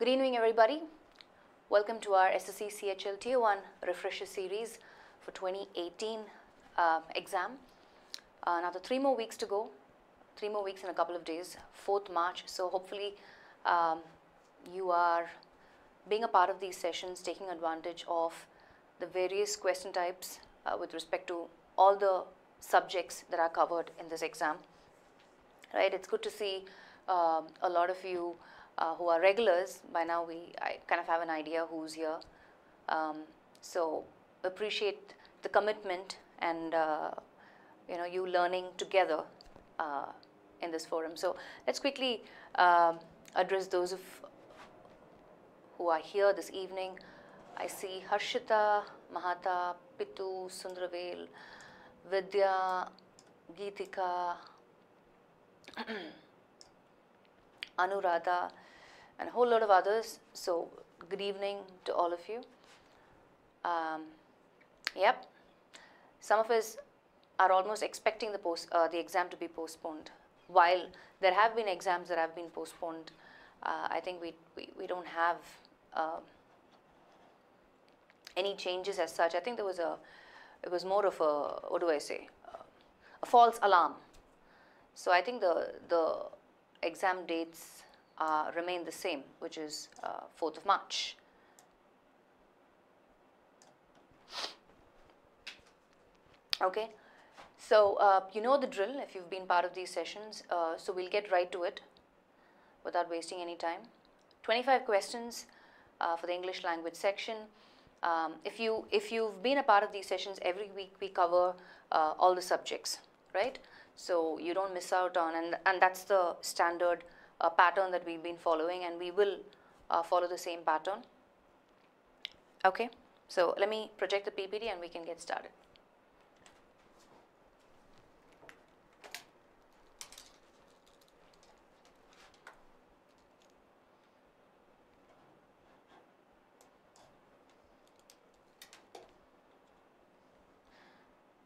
Good evening, everybody. Welcome to our SSC CHSL Tier 1 Refresher Series for 2018 exam. Now, the 3 more weeks to go, 3 more weeks in a couple of days, 4th March. So, hopefully, you are being a part of these sessions, taking advantage of the various question types with respect to all the subjects that are covered in this exam. Right? It's good to see a lot of you who are regulars. By now I kind of have an idea who's here. So appreciate the commitment and you learning together in this forum. So let's quickly address those who are here this evening. I see Harshita, Mahata, Pitu, Sundravel, Vidya, Geetika, Anuradha, and a whole lot of others. So good evening to all of you. Yep, some of us are almost expecting the exam to be postponed. While there have been exams that have been postponed, I think we don't have any changes as such. I think it was more of a false alarm. So I think the exam dates remain the same, which is 4th of March. Okay, so you know the drill if you've been part of these sessions. So we'll get right to it without wasting any time. 25 questions for the English language section. If you've been a part of these sessions, every week we cover all the subjects, right? So you don't miss out on, and that's the standard pattern that we've been following, and we will follow the same pattern. Okay, so let me project the PPT and we can get started.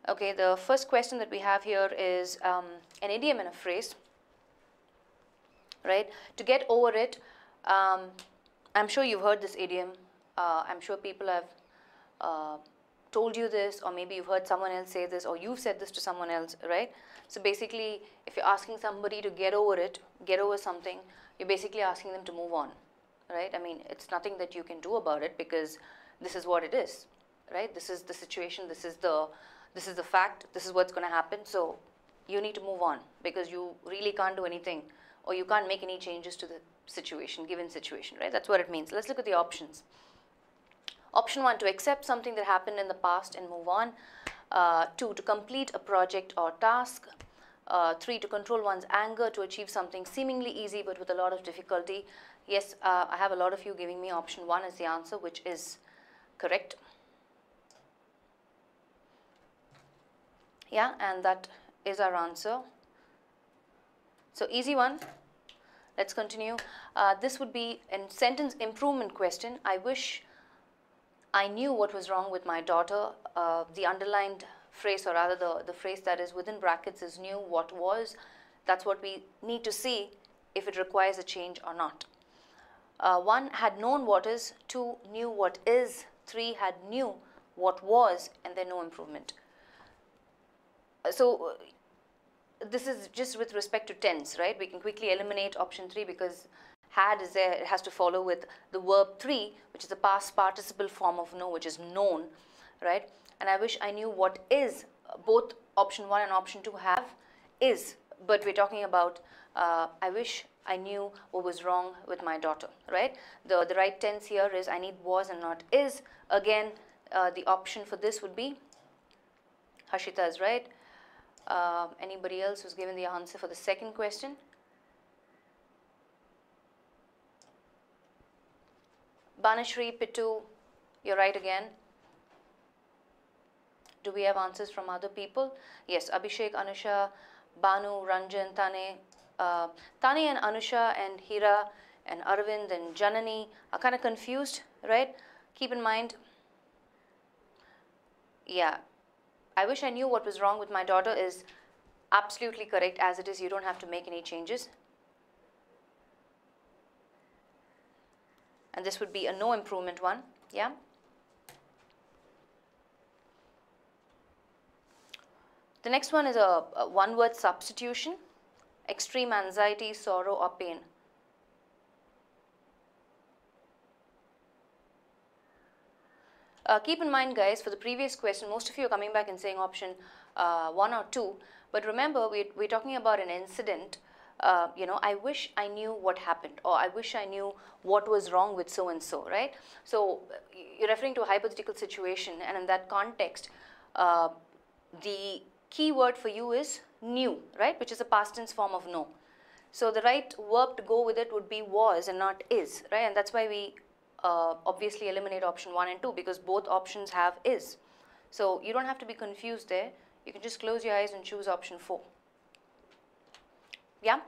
Okay, the first question that we have here is an idiom and a phrase, right? To get over it, I'm sure you've heard this idiom. I'm sure people have told you this, or maybe you've heard someone else say this, or you've said this to someone else, right? So basically, if you're asking somebody to get over it, get over something, you're basically asking them to move on, right? I mean, it's nothing that you can do about it because this is what it is, right? This is the situation, this is the fact, this is what's going to happen. So you need to move on because you really can't do anything, or you can't make any changes to the situation, given situation, right? That's what it means. Let's look at the options. Option 1, to accept something that happened in the past and move on. 2, to complete a project or task. 3, to control one's anger, to achieve something seemingly easy but with a lot of difficulty. Yes, I have a lot of you giving me option 1 as the answer, which is correct. Yeah, and that is our answer. So easy one. Let's continue. This would be a sentence improvement question. I wish I knew what was wrong with my daughter. The underlined phrase, or rather the phrase that is within brackets is knew what was. That's what we need to see if it requires a change or not. 1, had known what is. 2, knew what is. 3, had knew what was, and then no improvement. So this is just with respect to tense, right? We can quickly eliminate option 3 because had is there, it has to follow with the verb 3, which is the past participle form of know, which is known, right? And I wish I knew what is. Both option 1 and option 2 have is, but we're talking about I wish I knew what was wrong with my daughter, right? The right tense here is I need was and not is. Again, the option for this would be Harshita is right. Anybody else who's given the answer for the second question? Banashri, Pitu, you're right again. Do we have answers from other people? Yes, Abhishek, Anusha, Banu, Ranjan, Tane. Tane and Anusha and Hira and Arvind and Janani are kind of confused, right? Keep in mind, yeah, I wish I knew what was wrong with my daughter is absolutely correct as it is. You don't have to make any changes. and this would be a no improvement one. Yeah. The next one is a one-word substitution. Extreme anxiety, sorrow, or pain. Keep in mind, guys, for the previous question, most of you are coming back and saying option 1 or 2. But remember, we're talking about an incident. I wish I knew what happened, or I wish I knew what was wrong with so-and-so, right? So you're referring to a hypothetical situation, and in that context, the key word for you is knew, right? Which is a past tense form of know. So the right verb to go with it would be was and not is, right? And that's why we obviously eliminate option 1 and 2, because both options have is. So you don't have to be confused there. You can just close your eyes and choose option 4. Yeah?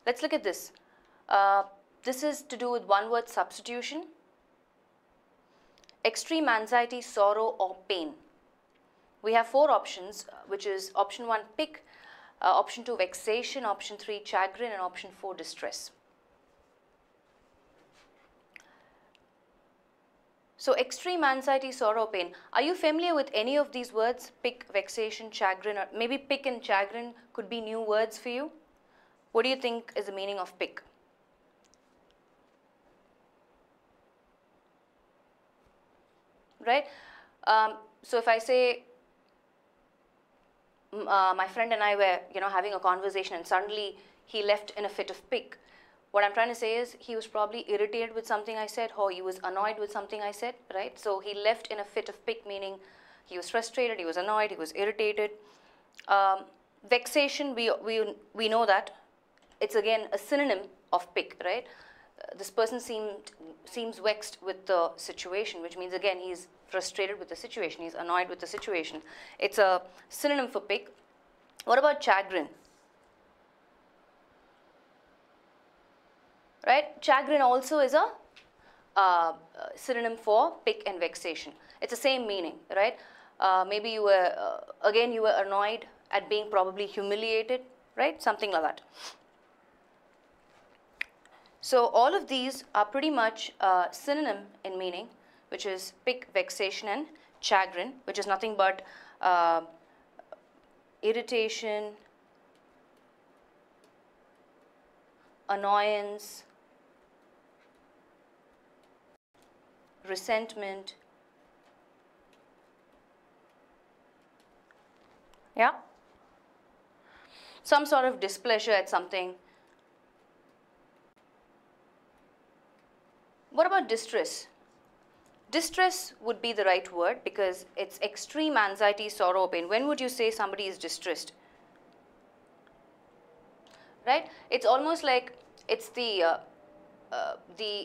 Let's look at this. This is to do with one-word substitution. Extreme anxiety, sorrow, or pain. We have 4 options, which is option 1, pick, option 2, vexation, option 3, chagrin, and option 4, distress. So extreme anxiety, sorrow, pain. Are you familiar with any of these words? Pick, vexation, chagrin, or maybe pick and chagrin could be new words for you. What do you think is the meaning of pick? Right? So if I say, my friend and I were, having a conversation, and suddenly he left in a fit of pick. What I'm trying to say is he was probably irritated with something I said, or he was annoyed with something I said, right? So he left in a fit of pick, meaning he was frustrated, he was annoyed, he was irritated. Vexation, we know that. It's again a synonym of pick, right? This person seems vexed with the situation, which means again he's frustrated with the situation, he's annoyed with the situation. It's a synonym for pick. What about chagrin? Right? Chagrin also is a synonym for pick and vexation. It's the same meaning, right? Maybe you were, again you were annoyed at being probably humiliated, right? Something like that. So all of these are pretty much synonym in meaning, which is pick, vexation, and chagrin, which is nothing but irritation, annoyance, resentment. Yeah? Some sort of displeasure at something. What about distress? Distress would be the right word because it's extreme anxiety, sorrow, pain. When would you say somebody is distressed? Right? It's almost like it's the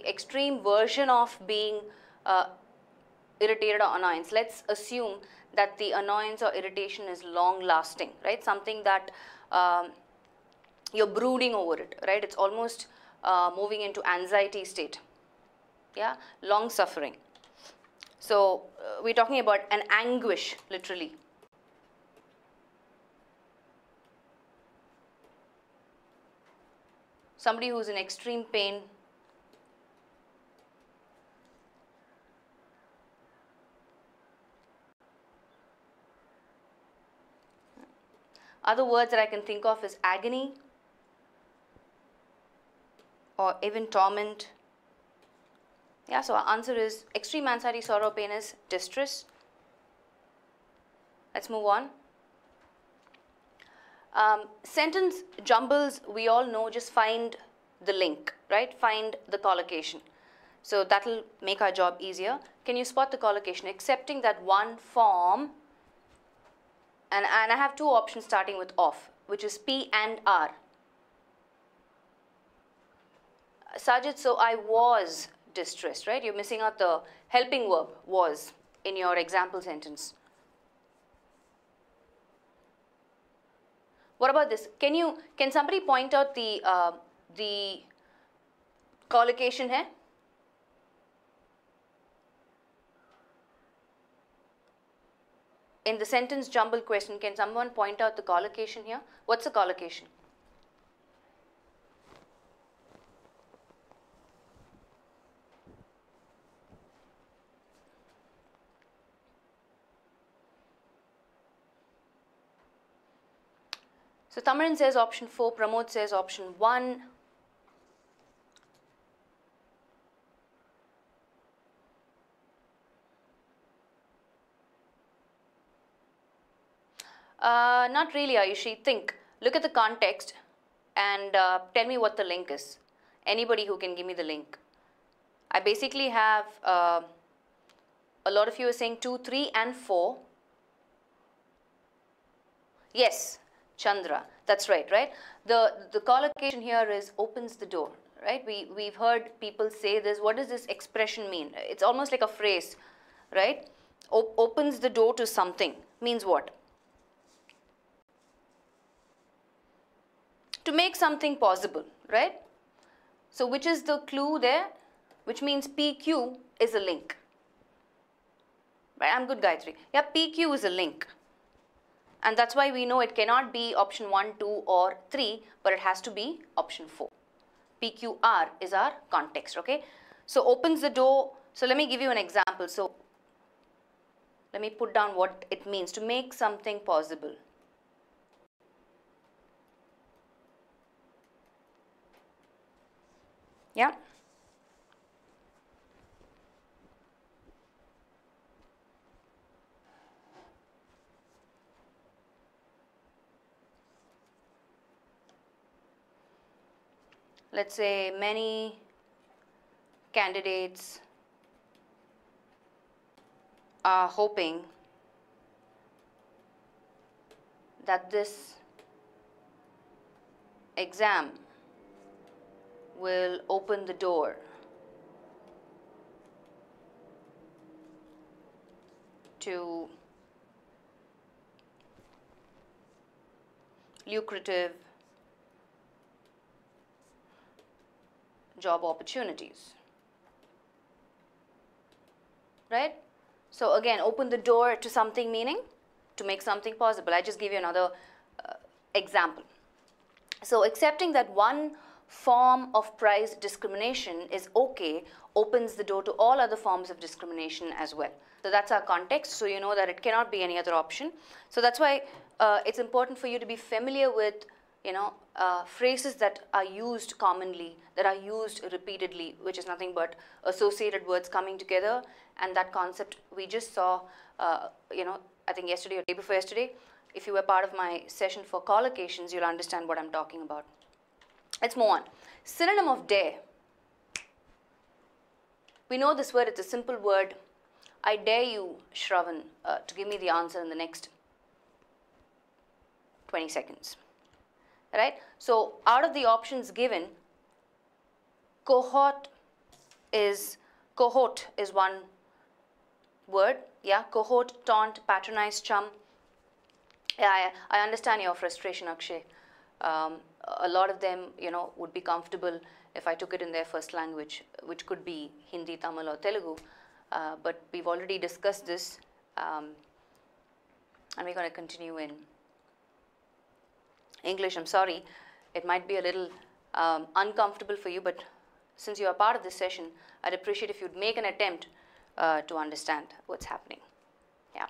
extreme version of being irritated or annoyance. Let's assume that the annoyance or irritation is long lasting, right? Something that you're brooding over it, right? It's almost moving into anxiety state. Yeah, long suffering. So we're talking about an anguish, literally. Somebody who's in extreme pain. Other words that I can think of is agony or even torment. Yeah, so our answer is extreme anxiety, sorrow, pain is distress. Let's move on. Sentence jumbles, we all know, just find the link, right? Find the collocation. So that will make our job easier. Can you spot the collocation? Accepting that one form, and I have 2 options starting with off, which is P and R. Sajid, so I was distressed, right? You're missing out the helping verb was in your example sentence. What about this? Can somebody point out the collocation here? In the sentence jumble question, can someone point out the collocation here? What's the collocation? So Tamarin says option 4, Pramod says option 1. Not really, Ayushi. Think. Look at the context and tell me what the link is. Anybody who can give me the link. I basically have a lot of you are saying 2, 3 and 4. Yes, Chandra. That's right, right? The collocation here is opens the door, right? We've heard people say this. What does this expression mean? It's almost like a phrase, right? Opens the door to something. Means what? To make something possible, right? So which is the clue there? Which means PQ is a link. Right? I'm good, Gayatri. Yeah, PQ is a link. And that's why we know it cannot be option 1, 2 or 3, but it has to be option 4. PQR is our context, okay? So opens the door. So let me give you an example. So let me put down what it means to make something possible. Yeah. Let's say many candidates are hoping that this exam will open the door to lucrative job opportunities, right? So again, open the door to something, meaning to make something possible. I just give you another example. So accepting that one form of price discrimination is okay opens the door to all other forms of discrimination as well. So that's our context, so you know that it cannot be any other option. So that's why it's important for you to be familiar with, you know, phrases that are used commonly, that are used repeatedly, which is nothing but associated words coming together. And that concept we just saw, you know, I think yesterday or day before yesterday. If you were part of my session for collocations, you'll understand what I'm talking about. Let's move on. Synonym of dare. We know this word, it's a simple word. I dare you, Shravan, to give me the answer in the next 20 seconds. Right? So out of the options given, cohort is one word. Yeah, cohort, taunt, patronize, chum. Yeah, I understand your frustration, Akshay. A lot of them, you know, would be comfortable if I took it in their first language, which could be Hindi, Tamil or Telugu. But we've already discussed this, and we're going to continue in English. I'm sorry, it might be a little uncomfortable for you, but since you are part of this session, I'd appreciate if you'd make an attempt to understand what's happening. Yeah.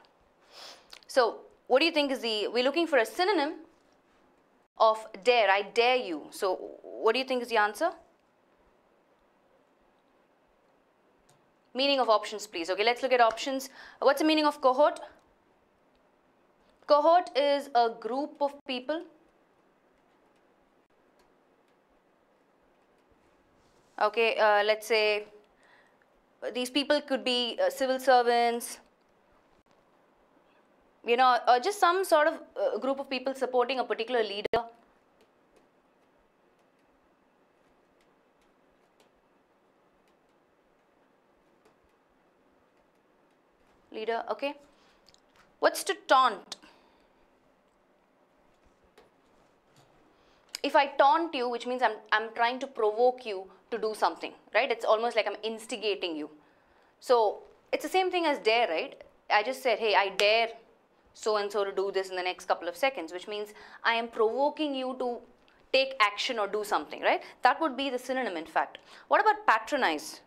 So what do you think is we're looking for a synonym of dare. I dare you. So what do you think is the answer? Meaning of options, please. Okay, let's look at options. What's the meaning of cohort? Cohort is a group of people. Okay, let's say these people could be civil servants, you know, or just some sort of group of people supporting a particular leader. Okay. What's to taunt? If I taunt you, which means I'm trying to provoke you to do something, right? It's almost like I'm instigating you. So it's the same thing as dare, right? I just said, hey, I dare so-and-so to do this in the next couple of seconds, which means I am provoking you to take action or do something, right? That would be the synonym, in fact. What about patronize?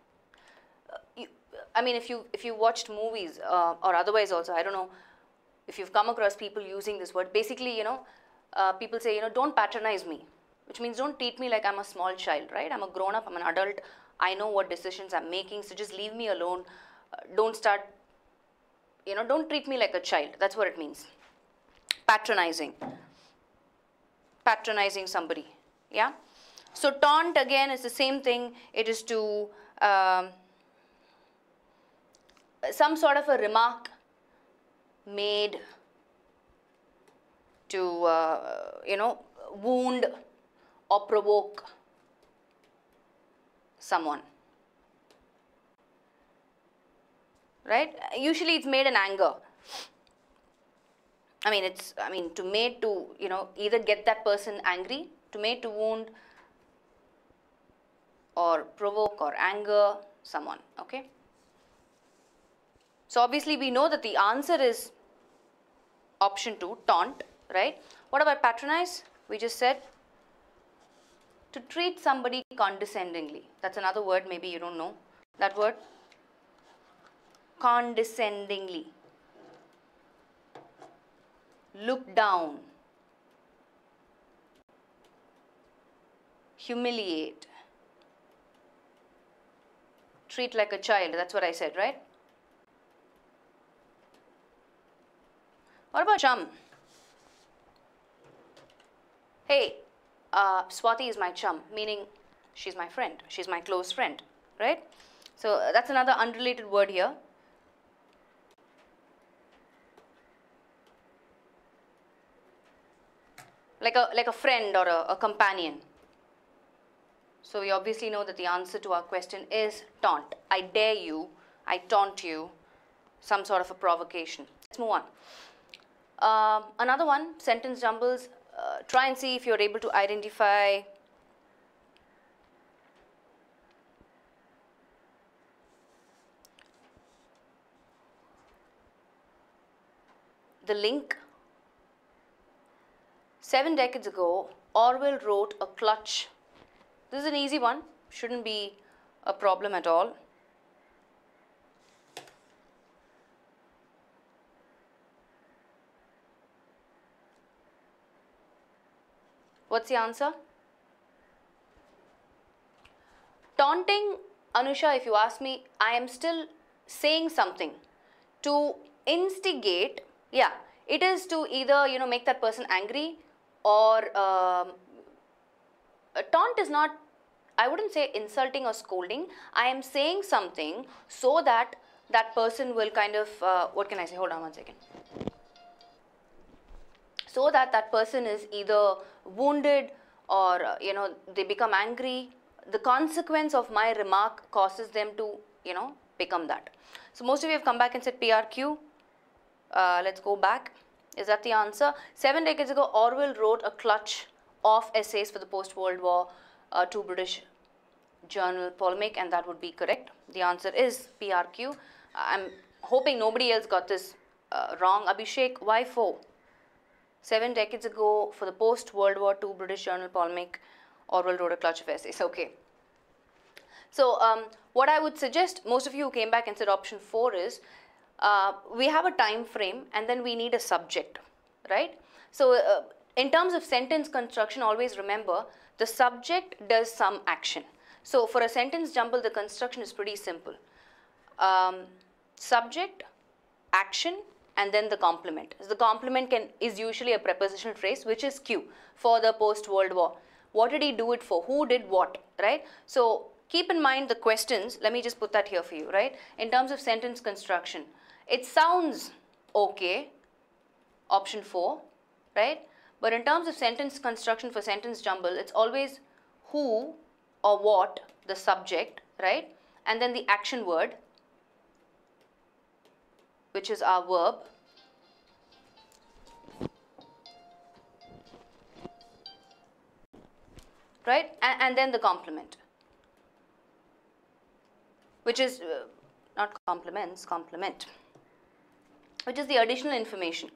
I mean, if you watched movies or otherwise also, I don't know if you've come across people using this word. Basically, you know, people say, don't patronize me, which means don't treat me like I'm a small child, right? I'm a grown up, I'm an adult, I know what decisions I'm making, so just leave me alone. Don't start, don't treat me like a child. That's what it means. Patronizing somebody, yeah? So taunt again is the same thing. It is to some sort of a remark made to, wound or provoke someone, right? Usually it's made in anger. To made to, either get that person angry, to made to wound or provoke or anger someone, okay? So obviously we know that the answer is option 2, taunt, right? What about patronize? We just said to treat somebody condescendingly. That's another word, maybe you don't know that word. Condescendingly. Look down. Humiliate. Treat like a child. That's what I said, right? What about chum? Hey, Swati is my chum, meaning she's my friend. She's my close friend, right? So that's another unrelated word here. Like a friend or a companion. So we obviously know that the answer to our question is taunt. I dare you, I taunt you, some sort of a provocation. Let's move on. Another one, sentence jumbles. Try and see if you're able to identify the link. 7 decades ago, Orwell wrote a clutch. This is an easy one, shouldn't be a problem at all. What's the answer? Taunting, Anusha, if you ask me, I am still saying something. To instigate, yeah, it is to either, make that person angry, or taunt is not, I wouldn't say insulting or scolding. I am saying something so that that person will kind of, what can I say? Hold on one second. So that that person is either wounded or, they become angry. The consequence of my remark causes them to, become that. So most of you have come back and said PRQ. Let's go back. Is that the answer? 7 decades ago, Orwell wrote a clutch of essays for the post-World War II British journal polemic, and that would be correct. The answer is PRQ. I'm hoping nobody else got this wrong. Abhishek, why 4? 7 decades ago, for the post-World War II British journal polemic, Orwell wrote a clutch of essays. Okay. So what I would suggest, most of you who came back and said option 4 is, we have a time frame and then we need a subject, right? So in terms of sentence construction, always remember the subject does some action. So for a sentence jumble, the construction is pretty simple. Subject, action, and then the complement. So the complement is usually a prepositional phrase, which is Q for the post-World War. What did he do it for? Who did what, right? So keep in mind the questions. Let me just put that here for you, right? In terms of sentence construction, it sounds okay, option 4, right? But in terms of sentence construction for sentence jumble, it's always who or what, the subject, right? And then the action word, which is our verb. Right? And then the complement, which is not complements, complement, which is the additional information.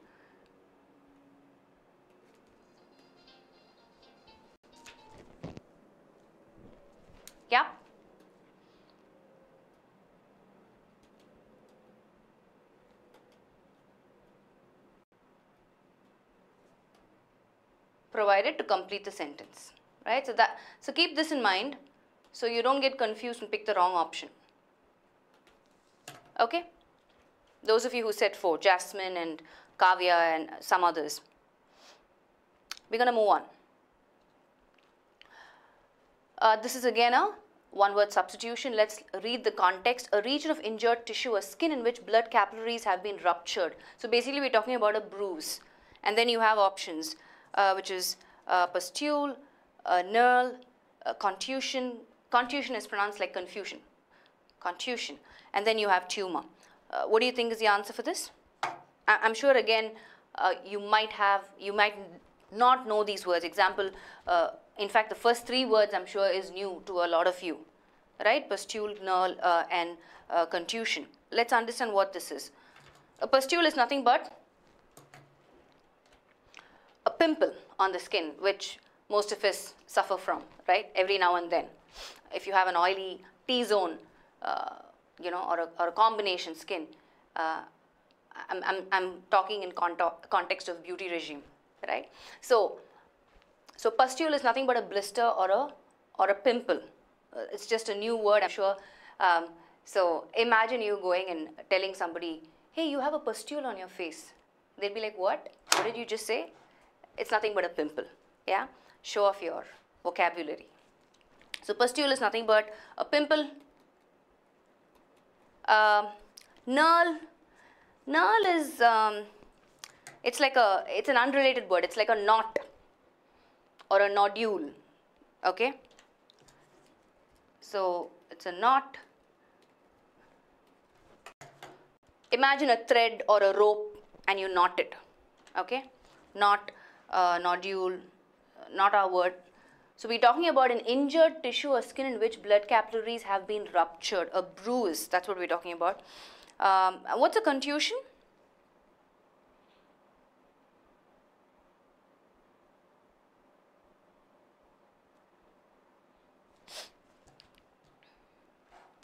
Yeah? provided to complete the sentence, right? So keep this in mind so you don't get confused and pick the wrong option. Okay? Those of you who said 4, Jasmine and Kavya and some others. We're going to move on. This is again a one-word substitution. Let's read the context. A region of injured tissue or skin in which blood capillaries have been ruptured. So basically we're talking about a bruise. And then you have options, which is pustule, knurl, contusion. Contusion is pronounced like confusion. Contusion. And then you have tumor. What do you think is the answer for this? I'm sure again you might not know these words. Example, in fact the first 3 words I'm sure is new to a lot of you, right? Pustule, knurl and contusion. Let's understand what this is. A pustule is nothing but a pimple on the skin which most of us suffer from, right? Every now and then. If you have an oily T-zone, or a combination skin, I'm talking in context of beauty regime, right? So pustule is nothing but a blister or a pimple. It's just a new word, I'm sure. So imagine you going and telling somebody, hey, you have a pustule on your face. They'd be like, what? What did you just say? It's nothing but a pimple. Yeah? Show off your vocabulary. So pustule is nothing but a pimple. Knurl is it's an unrelated word. It's like a knot or a nodule. Okay. So it's a knot. Imagine a thread or a rope and you knot it. Okay. Knot, nodule, not our word. So we're talking about an injured tissue or skin in which blood capillaries have been ruptured, a bruise. That's what we're talking about. What's a contusion?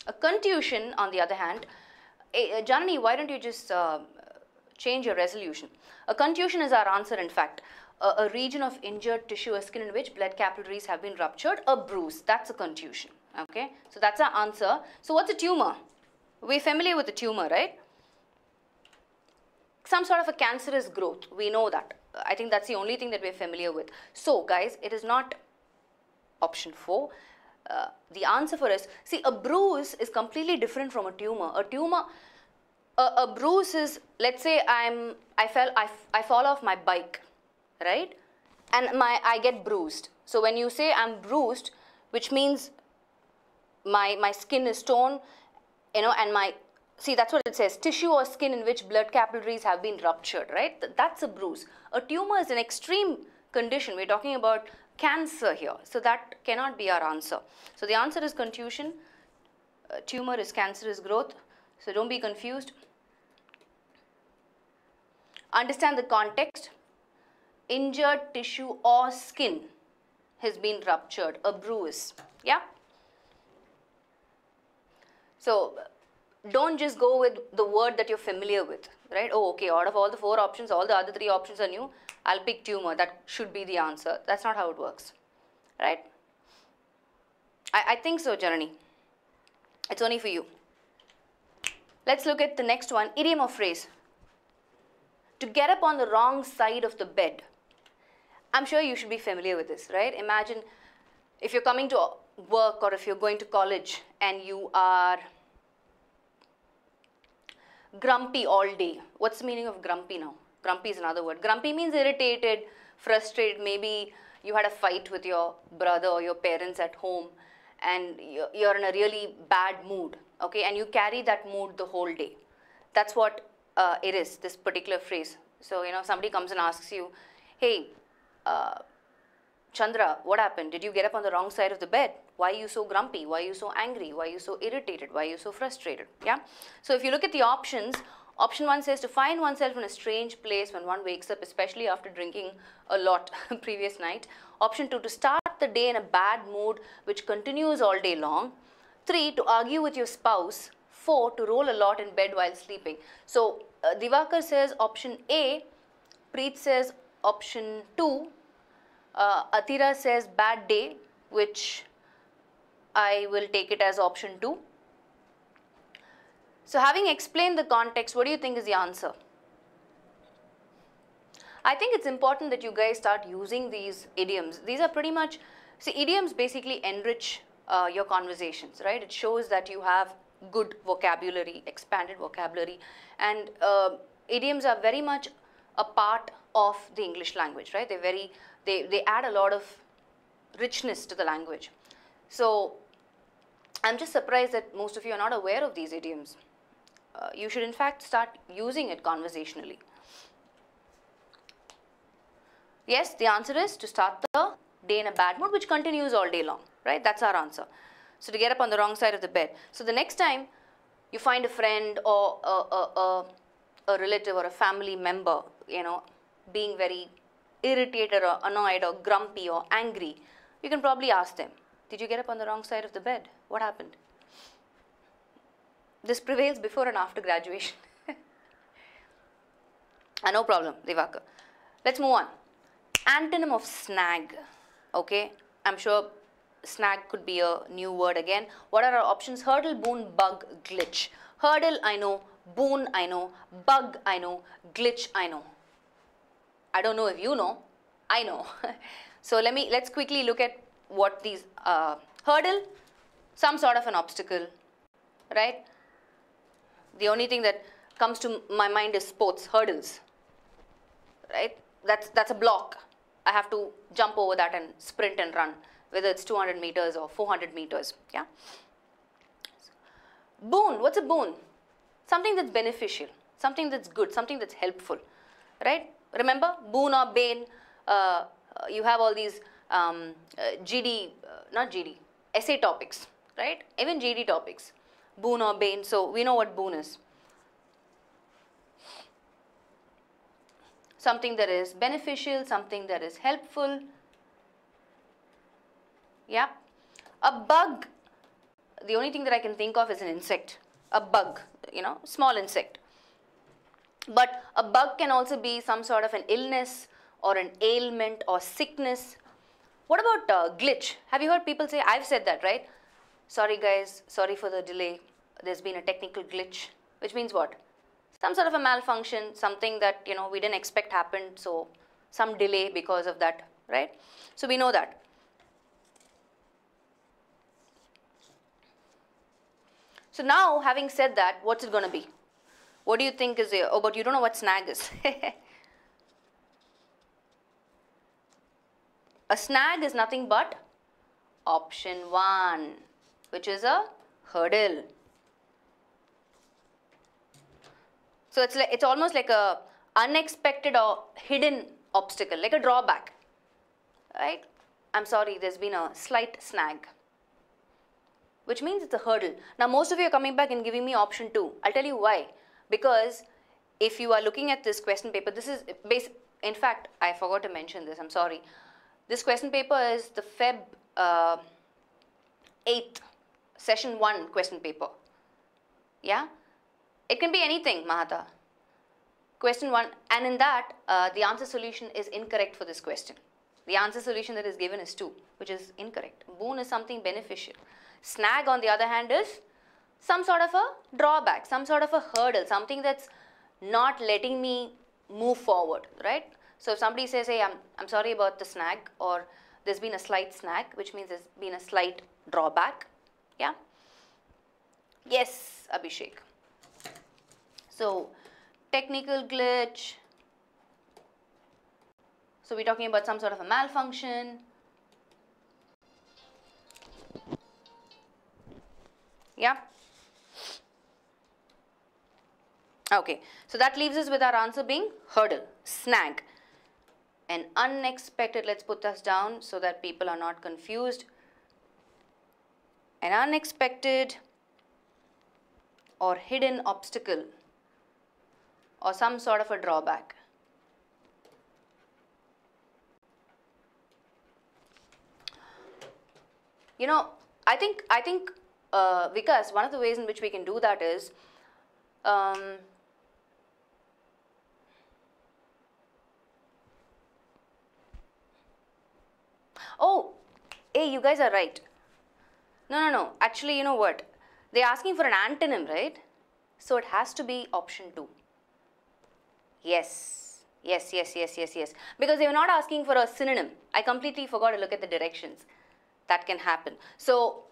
A contusion, on the other hand, Janani, why don't you just change your resolution? A contusion is our answer, in fact. A region of injured tissue or skin in which blood capillaries have been ruptured, a bruise. That's a contusion. Okay, so that's our answer. So what's a tumor? We're familiar with a tumor, right? Some sort of a cancerous growth. We know that. I think that's the only thing that we're familiar with. So guys, it is not option 4. The answer for us, see, a bruise is completely different from a tumor. A tumor, a bruise is, let's say I fall off my bike, right? And I get bruised. So when you say I'm bruised, which means my skin is torn, and see, that's what it says, tissue or skin in which blood capillaries have been ruptured, right? That's a bruise. A tumor is an extreme condition. We're talking about cancer here. So that cannot be our answer. So the answer is contusion. Tumor is cancerous growth. So don't be confused. Understand the context. Injured tissue or skin has been ruptured, a bruise. Yeah? So don't just go with the word that you're familiar with, right? Oh, okay, out of all the 4 options, all the other 3 options are new. I'll pick tumor. That should be the answer. That's not how it works, right? I think so, Janani. It's only for you. Let's look at the next one, idiom or phrase. To get up on the wrong side of the bed. I'm sure you should be familiar with this, right? Imagine if you're coming to work or if you're going to college and you are grumpy all day. What's the meaning of grumpy now? Grumpy is another word. Grumpy means irritated, frustrated. Maybe you had a fight with your brother or your parents at home and you're in a really bad mood, okay? And you carry that mood the whole day. That's what it is, this particular phrase. So, somebody comes and asks you, hey, Chandra, what happened? Did you get up on the wrong side of the bed? Why are you so grumpy? Why are you so angry? Why are you so irritated? Why are you so frustrated? Yeah. So if you look at the options, option 1 says to find oneself in a strange place when one wakes up, especially after drinking a lot previous night. Option 2, to start the day in a bad mood which continues all day long. 3, to argue with your spouse. 4, to roll a lot in bed while sleeping. So Divakar says option A, Preet says option 2, Atira says bad day, which I will take it as option 2. So having explained the context, what do you think is the answer? I think it's important that you guys start using these idioms. These are pretty much, see, idioms basically enrich your conversations, right? It shows that you have good vocabulary, expanded vocabulary, and idioms are very much a part of the English language, right? They add a lot of richness to the language. So I'm just surprised that most of you are not aware of these idioms. You should in fact start using it conversationally. Yes, the answer is to start the day in a bad mood, which continues all day long, right? That's our answer. So to get up on the wrong side of the bed. So the next time you find a friend or a relative or a family member, you know, being very irritated or annoyed or grumpy or angry, you can probably ask them, did you get up on the wrong side of the bed? What happened? This prevails before and after graduation. No problem, Divakar. Let's move on. Antonym of snag. Okay, I'm sure snag could be a new word again. What are our options? Hurdle, boon, bug, glitch. Hurdle, I know. Boon, I know. Bug, I know. Glitch, I know. I don't know if you know. I know. So let's quickly look at what these hurdle, some sort of an obstacle, right? The only thing that comes to my mind is sports, hurdles, right? That's a block. I have to jump over that and sprint and run, whether it's 200 meters or 400 meters, yeah? Boon, what's a boon? Something that's beneficial, something that's good, something that's helpful, right? Remember, boon or bane, you have all these essay topics, right? Even GD topics, boon or bane, so we know what boon is. Something that is beneficial, something that is helpful. Yeah. A bug, the only thing that I can think of is an insect. A bug, you know, small insect. But a bug can also be some sort of an illness or an ailment or sickness. What about glitch? Have you heard people say, I've said that, right? Sorry guys, sorry for the delay. There's been a technical glitch, which means what? Some sort of a malfunction, something that, you know, we didn't expect happened, so some delay because of that, right? So we know that. So now, having said that, what's it going to be? What do you think is there? Oh, but you don't know what snag is. A snag is nothing but option 1, which is a hurdle. So it's almost like a unexpected or hidden obstacle, like a drawback, right? I'm sorry, there's been a slight snag, which means it's a hurdle. Now, most of you are coming back and giving me option 2. I'll tell you why. Because if you are looking at this question paper, this is in fact, I forgot to mention this, I'm sorry. This question paper is the Feb 8th, session 1 question paper. Yeah? It can be anything, Mahata. Question 1, and in that, the answer solution is incorrect for this question. The answer solution that is given is 2, which is incorrect. Boon is something beneficial. Snag, on the other hand, is some sort of a drawback, some sort of a hurdle, something that's not letting me move forward, right? So if somebody says, hey, I'm sorry about the snag, or there's been a slight snag, which means there's been a slight drawback, yeah? Yes, Abhishek. So, technical glitch. So we're talking about some sort of a malfunction. Yeah? Okay, so that leaves us with our answer being hurdle, snag. An unexpected, let's put this down so that people are not confused. An unexpected or hidden obstacle or some sort of a drawback. You know, I think Vikas, one of the ways in which we can do that is Hey, you guys are right. No. Actually, you know what? They're asking for an antonym, right? So it has to be option 2. Yes. Because they were not asking for a synonym. I completely forgot to look at the directions. That can happen. So,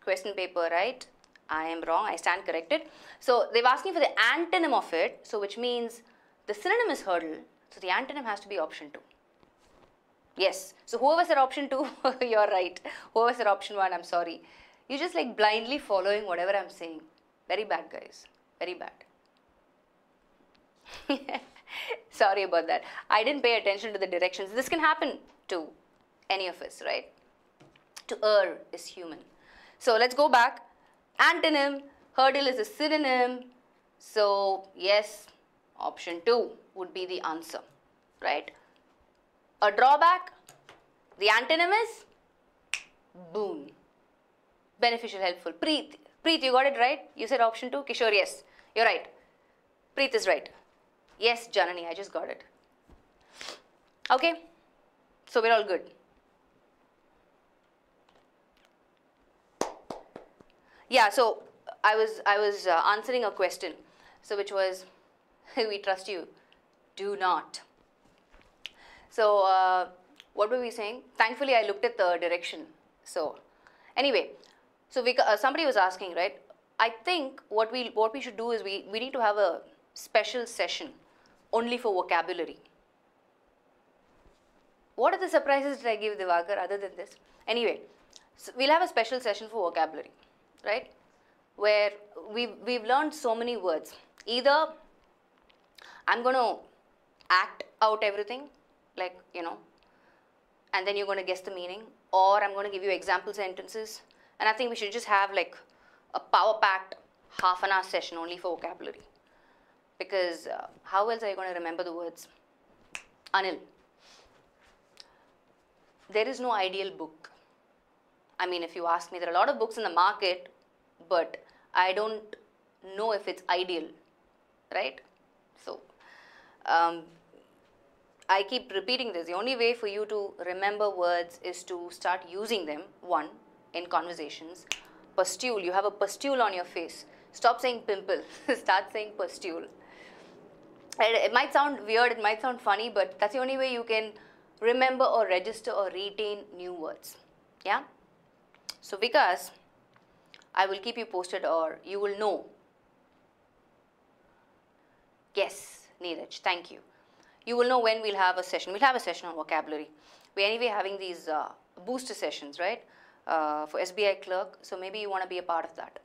question paper, right? I am wrong. I stand corrected. So, they're asking for the antonym of it. So, which means the synonym is hurdle. So, the antonym has to be option 2. Yes. So, whoever said option 2, you're right. Whoever said option 1, I'm sorry. You're just like blindly following whatever I'm saying. Very bad, guys. Very bad. Sorry about that. I didn't pay attention to the directions. This can happen to any of us, right? To err is human. So let's go back. Antonym, hurdle is a synonym. So yes, option 2 would be the answer, right? A drawback, the antonym is boon. Beneficial, helpful. Preet, you got it right? You said option 2. Kishore, yes, you're right. Preet is right. Yes, Janani, I just got it. Okay, so we're all good. Yeah, so I was answering a question, so which was, we trust you, do not. So what were we saying? Thankfully, I looked at the direction. So anyway, so somebody was asking, right? I think what we should do is we need to have a special session only for vocabulary. What are the surprises did I give, Divakar, other than this? Anyway, so we'll have a special session for vocabulary, right? Where we've learned so many words. Either I'm going to act out everything, like, you know, and then you're going to guess the meaning, or I'm going to give you example sentences. And I think we should just have like a power-packed half-an-hour session only for vocabulary. Because how else are you going to remember the words? Anil, there is no ideal book. I mean, if you ask me, there are a lot of books in the market, but I don't know if it's ideal, right? So, I keep repeating this. The only way for you to remember words is to start using them, one, in conversations. Pustule, you have a pustule on your face. Stop saying pimple, start saying pustule. It might sound weird, it might sound funny, but that's the only way you can remember or register or retain new words. Yeah? So Vikas, I will keep you posted, or you will know. Yes, Neeraj, thank you. You will know when we'll have a session. We'll have a session on vocabulary. We're anyway having these booster sessions, right? For SBI clerk, so maybe you want to be a part of that.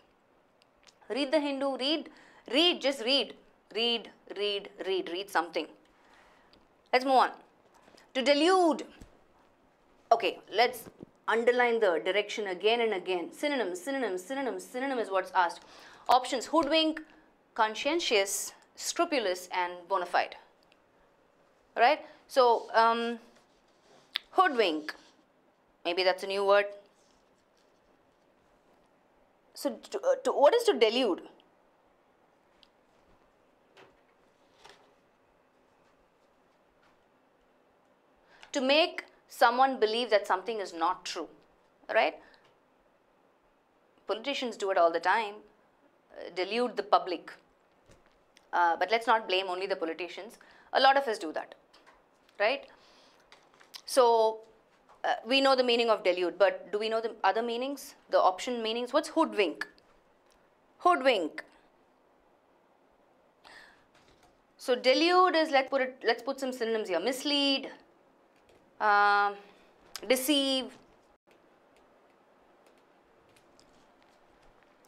Read the Hindu, read, just read. Read something. Let's move on. To delude. Okay, let's underline the direction again and again. Synonym is what's asked. Options: hoodwink, conscientious, scrupulous, and bona fide. Right? So, hoodwink. Maybe that's a new word. So, what is to delude? To make someone believe that something is not true, right? Politicians do it all the time, delude the public. But let's not blame only the politicians. A lot of us do that, right? So, we know the meaning of delude, but do we know the other meanings, the option meanings? What's hoodwink? Hoodwink. So, delude is, let's put some synonyms here. Mislead, deceive.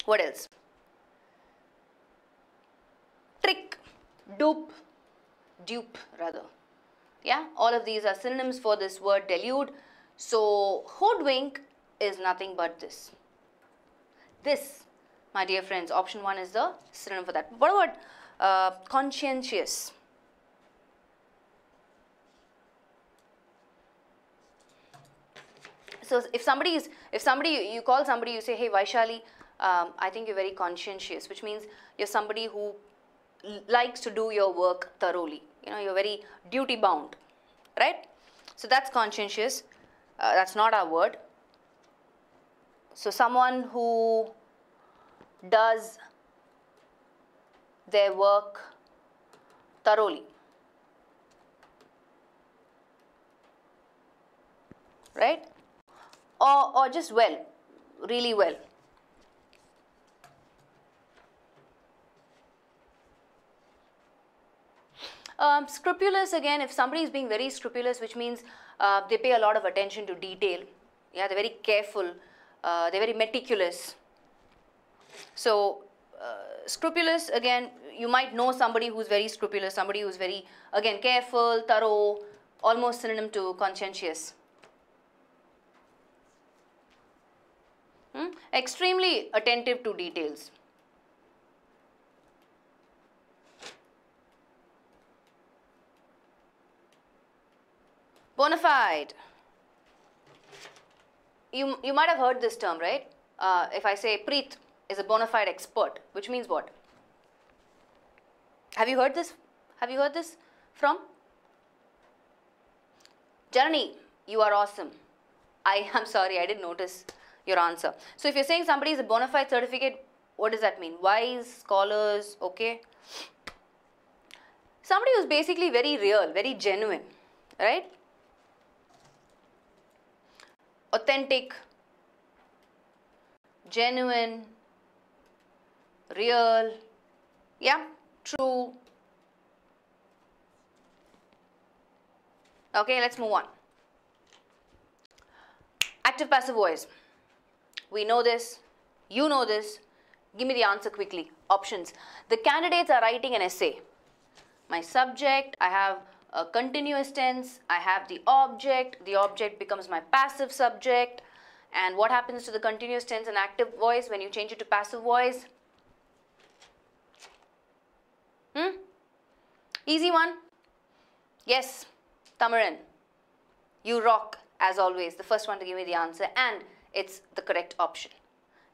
What else? Trick, dupe rather. Yeah, all of these are synonyms for this word delude. So, hoodwink is nothing but this. This, my dear friends, option 1 is the synonym for that. What about conscientious? So, you call somebody, you say, hey Vaishali, I think you're very conscientious, which means you're somebody who likes to do your work thoroughly. You know, you're very duty bound, right? So that's conscientious. That's not our word. So someone who does their work thoroughly, right? Or just well, really well. Scrupulous, again, if somebody is being very scrupulous, which means they pay a lot of attention to detail. Yeah, they're very careful, they're very meticulous. So scrupulous, again, you might know somebody who's very scrupulous, somebody who's very, again, careful, thorough, almost synonym to conscientious. Extremely attentive to details. Bona fide. You might have heard this term, right? If I say Preet is a bona fide expert, which means what? Have you heard this? Have you heard this from? Janani, you are awesome. I'm sorry, I didn't notice your answer. So if you're saying somebody is a bona fide certificate, what does that mean? Wise, scholars, okay? Somebody who's basically very real, very genuine, right? Authentic, genuine, real, yeah, true. Okay, let's move on. Active passive voice. We know this, you know this. Give me the answer quickly. Options. The candidates are writing an essay. My subject, I have a continuous tense, I have the object becomes my passive subject. And what happens to the continuous tense and active voice when you change it to passive voice? Easy one. Yes, Tamarin, you rock as always. The first one to give me the answer, and it's the correct option.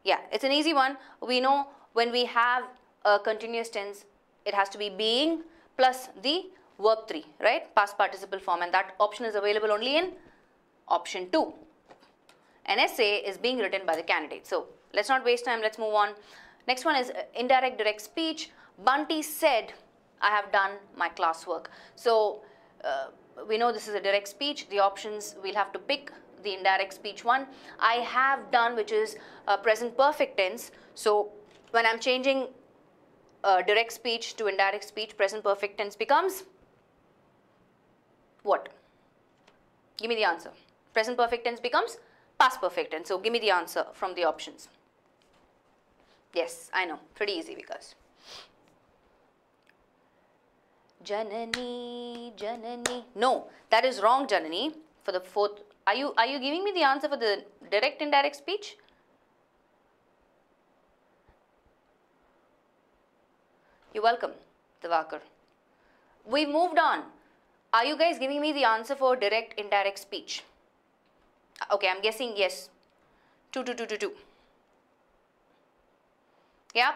Yeah, it's an easy one. We know when we have a continuous tense, it has to be being plus the verb 3, right? Past participle form, and that option is available only in option 2. An essay is being written by the candidate. So let's not waste time, let's move on. Next one is indirect direct speech. Bunty said, I have done my classwork. So we know this is a direct speech. The options, we'll have to pick the indirect speech one. I have done, which is present perfect tense. So when I'm changing direct speech to indirect speech, present perfect tense becomes what? Give me the answer. Present perfect tense becomes past perfect tense. So give me the answer from the options. Yes, I know. Pretty easy because. Janani, Janani. No, that is wrong, Janani. For the fourth, are you giving me the answer for the direct indirect speech? You're welcome, Divakar. We've moved on. Are you guys giving me the answer for direct indirect speech? Okay, I'm guessing yes. 2, 2, 2, 2, 2. Yep.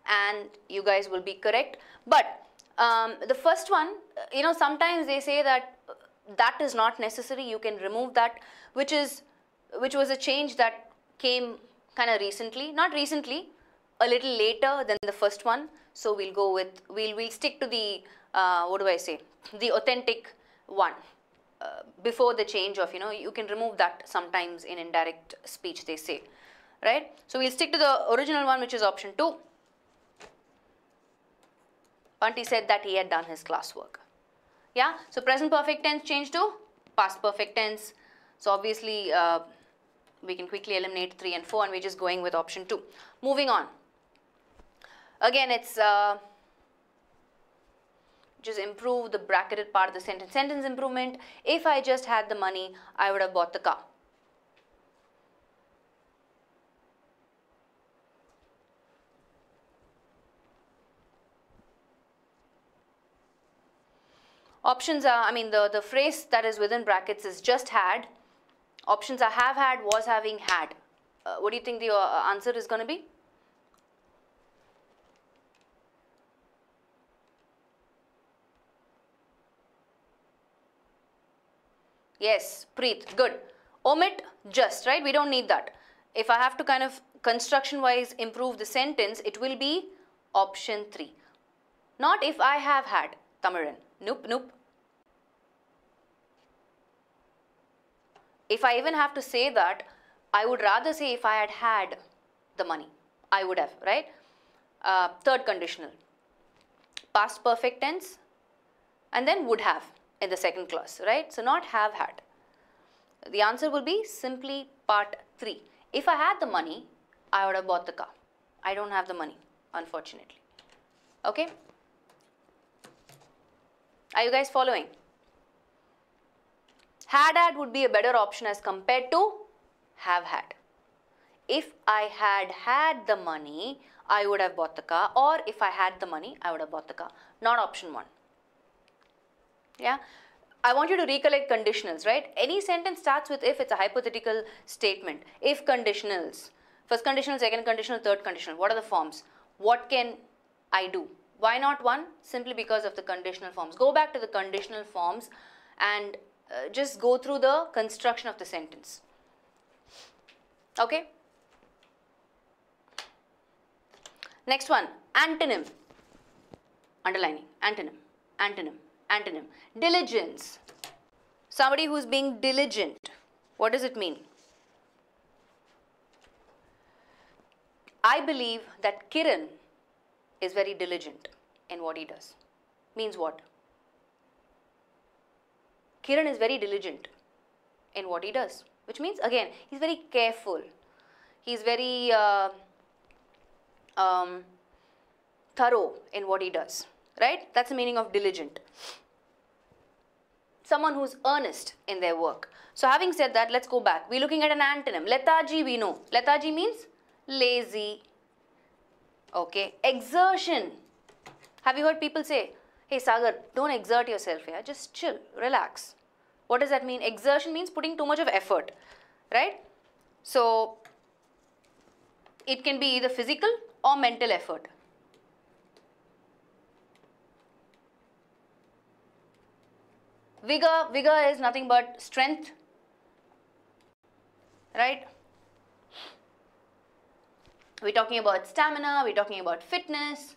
And you guys will be correct. But the first one, you know, sometimes they say that that is not necessary. You can remove that, which was a change that came kind of recently. Not recently, a little later than the first one. So we'll go with, we'll stick to the, what do I say, the authentic one. Before the change of, you know, you can remove that sometimes in indirect speech, they say, right? So we'll stick to the original one, which is option 2. Bunty said that he had done his classwork. Yeah, so present perfect tense changed to past perfect tense. So obviously, we can quickly eliminate 3 and 4, and we're just going with option 2. Moving on. Again, it's just improve the bracketed part of the sentence. Sentence improvement. If I just had the money, I would have bought the car. Options are, I mean, the phrase that is within brackets is just had. Options are have had, was having, had. What do you think the answer is going to be? Yes, Preet, good. Omit just, right? We don't need that. If I have to kind of construction-wise improve the sentence, it will be option 3. Not if I have had, Tamirin. Nope, nope. If I even have to say that, I would rather say if I had had the money. I would have, right? Third conditional. Past perfect tense and then would have in the second clause, right? So not have had. The answer will be simply part 3. If I had the money, I would have bought the car. I don't have the money, unfortunately. Okay? Are you guys following? Had would be a better option as compared to have had. If I had had the money, I would have bought the car, or if I had the money, I would have bought the car. Not option 1. Yeah? I want you to recollect conditionals, right? Any sentence starts with if, it's a hypothetical statement. If conditionals. First conditional, second conditional, third conditional. What are the forms? What can I do? Why not 1? Simply because of the conditional forms. Go back to the conditional forms and just go through the construction of the sentence. Okay? Next one, antonym. Underlining, antonym, antonym, antonym. Diligence. Somebody who's being diligent. What does it mean? I believe that Kiran is very diligent in what he does. Means what? Kiran is very diligent in what he does. Which means, again, he's very careful. He's very thorough in what he does. Right? That's the meaning of diligent. Someone who's earnest in their work. So having said that, let's go back. We're looking at an antonym. Lethargy, we know. Lethargy means lazy. Okay. Exertion. Have you heard people say, hey Sagar, don't exert yourself here. Just chill, relax. What does that mean? Exertion means putting too much of effort. Right? So, it can be either physical or mental effort. Vigor is nothing but strength. Right? We're talking about stamina, we're talking about fitness.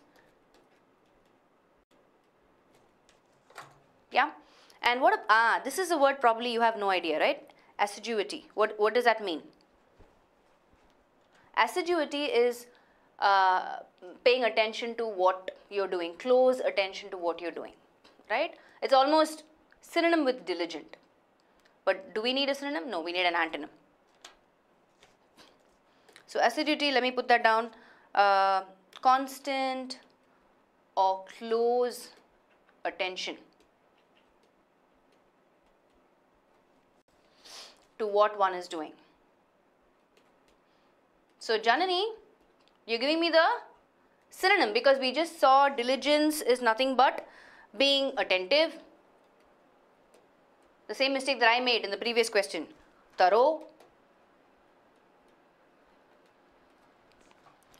Yeah? And this is a word probably you have no idea, right? Assiduity. What does that mean? Assiduity is paying attention to what you're doing, close attention to what you're doing, right? It's almost synonym with diligent. But do we need a synonym? No, we need an antonym. So assiduity, let me put that down. Constant or close attention to what one is doing. So Janani, you're giving me the synonym because we just saw diligence is nothing but being attentive. The same mistake that I made in the previous question. Thorough.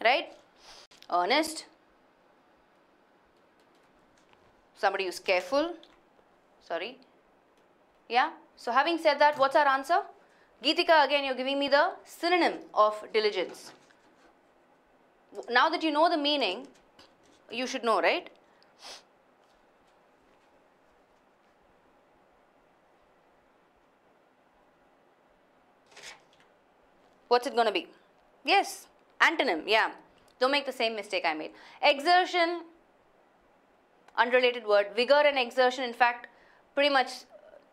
Right? Earnest. Somebody who's careful. Sorry. Yeah? So having said that, what's our answer? Geetika, again, you're giving me the synonym of diligence. Now that you know the meaning, you should know, right? What's it going to be? Yes, antonym, yeah. Don't make the same mistake I made. Exertion, unrelated word. Vigor and exertion, in fact, pretty much,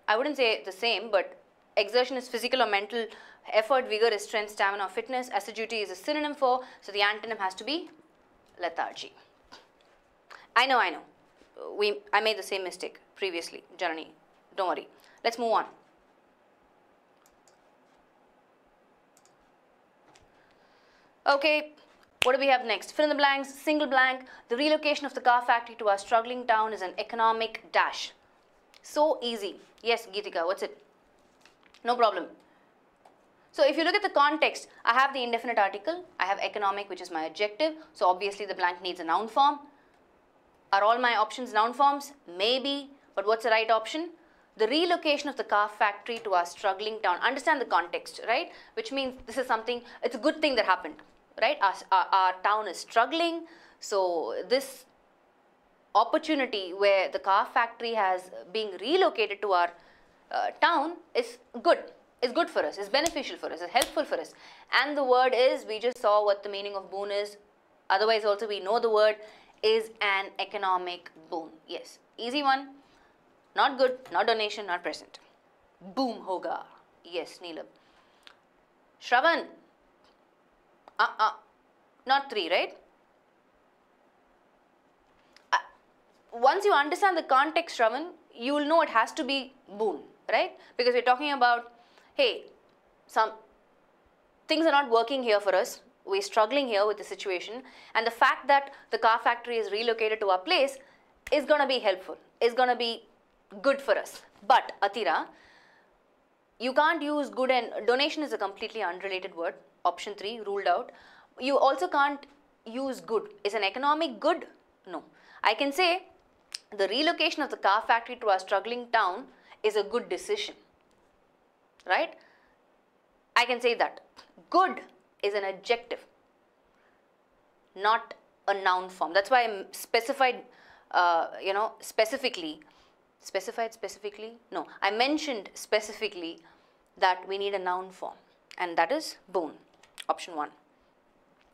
I wouldn't say the same, but exertion is physical or mental effort. Vigor is strength, stamina, or fitness. Assiduity is a synonym for, so the antonym has to be lethargy. I know. I made the same mistake previously, Janani. Don't worry. Let's move on. Okay, what do we have next? Fill in the blanks, single blank. The relocation of the car factory to our struggling town is an economic dash. So easy. Yes, Geetika, what's it? No problem. So if you look at the context, I have the indefinite article. I have economic, which is my adjective. So obviously the blank needs a noun form. Are all my options noun forms? Maybe. But what's the right option? the relocation of the car factory to our struggling town. Understand the context, right? Which means this is something, it's a good thing that happened, right? Our town is struggling. So this opportunity where the car factory has been relocated to our town is good. Is good for us, is beneficial for us, is helpful for us. And the word is, we just saw what the meaning of boon is. Otherwise also we know the word is an economic boon. Yes, easy one. Not good, not donation, not present. Boom hoga. Yes, Neelam. Shravan. Not 3, right? Once you understand the context, Shravan, you will know it has to be boon, right? Because we're talking about, hey, some things are not working here for us. We're struggling here with the situation. And the fact that the car factory is relocated to our place is going to be helpful, is going to be good for us. But, Atira, you can't use good and donation is a completely unrelated word. Option 3, ruled out. You also can't use good. Is an economic good? No. I can say the relocation of the car factory to our struggling town is a good decision. Right? I can say that. Good is an adjective, not a noun form. That's why I specified, specifically. No, I mentioned specifically that we need a noun form. And that is boon. Option 1.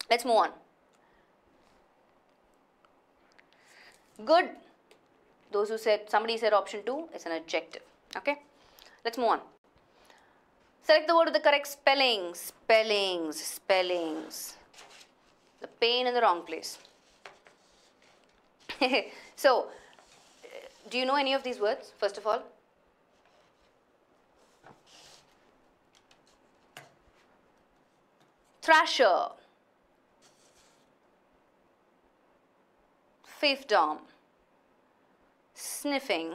Let's move on. Good. Those who said, somebody said option 2 is an adjective. Okay. Let's move on. Select the word with the correct spelling. Spellings. The pain in the wrong place. So, do you know any of these words, first of all? Thrasher. Fiefdom. Sniffing.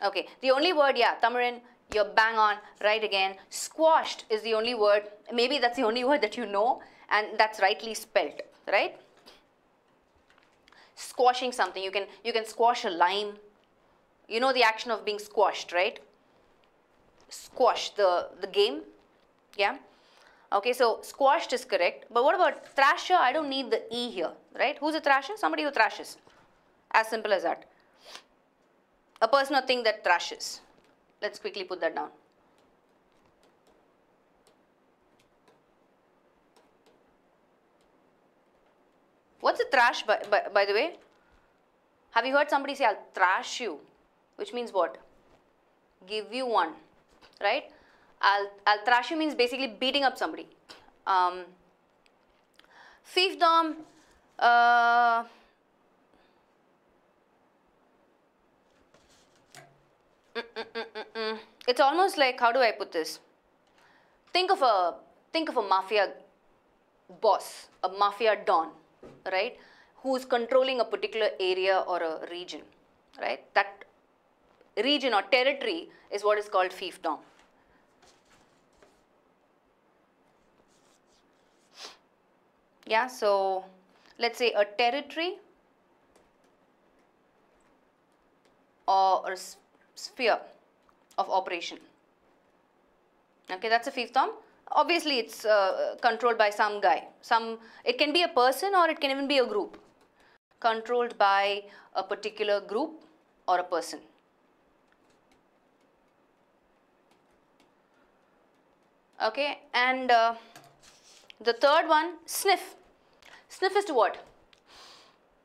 Okay, the only word, yeah, Tamarin, you're bang on, right again. Squashed is the only word, maybe that's the only word that you know, and that's rightly spelt, right? Squashing something, you can squash a lime. You know the action of being squashed, right? Squash, the game, yeah? Okay, so squashed is correct, but what about thrasher? I don't need the E here, right? Who's a thrasher? Somebody who thrashes. As simple as that. A person or thing that thrashes. Let's quickly put that down. What's a thrash, by the way? Have you heard somebody say, I'll thrash you? Which means what? Give you one, right? I'll thrash you means basically beating up somebody. Fiefdom, it's almost like, how do I put this? Think of a mafia boss, a mafia don, right? Who's controlling a particular area or a region, right? That region or territory is what is called fiefdom. Yeah, so let's say a territory or a sphere of operation. Okay, that's a fiefdom. Obviously, it's controlled by some guy. It can be a person or it can even be a group. Controlled by a particular group or a person. Okay, and the third one, sniff. Sniff is to what?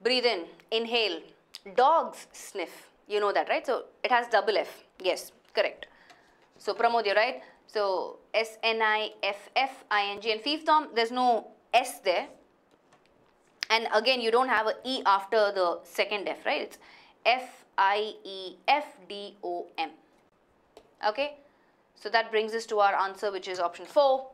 Breathe in, inhale. Dogs sniff. You know that, right? So it has double F. Yes, correct. So Pramod, you're right. So S-N-I-F-F-I-N-G, and fiefdom, there's no S there. And again, you don't have an E after the second F, right? It's F-I-E-F-D-O-M. Okay? So that brings us to our answer, which is option 4.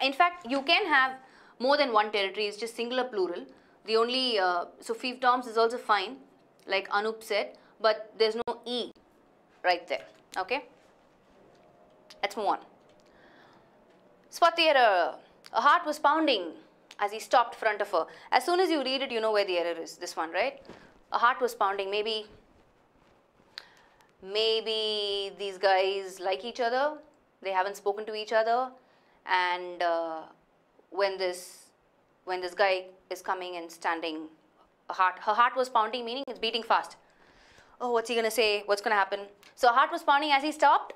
In fact, you can have more than one territory. It's just singular plural. The only, so fiefdoms is also fine, like Anup said, but there's no E right there. Okay? Let's move on. Spot the error. A heart was pounding as he stopped in front of her. As soon as you read it, you know where the error is. This one, right? A heart was pounding. Maybe Maybe these guys like each other, they haven't spoken to each other, and when this guy is coming and standing, her heart was pounding, meaning it's beating fast. Oh, what's he gonna say? What's gonna happen? So her heart was pounding as he stopped.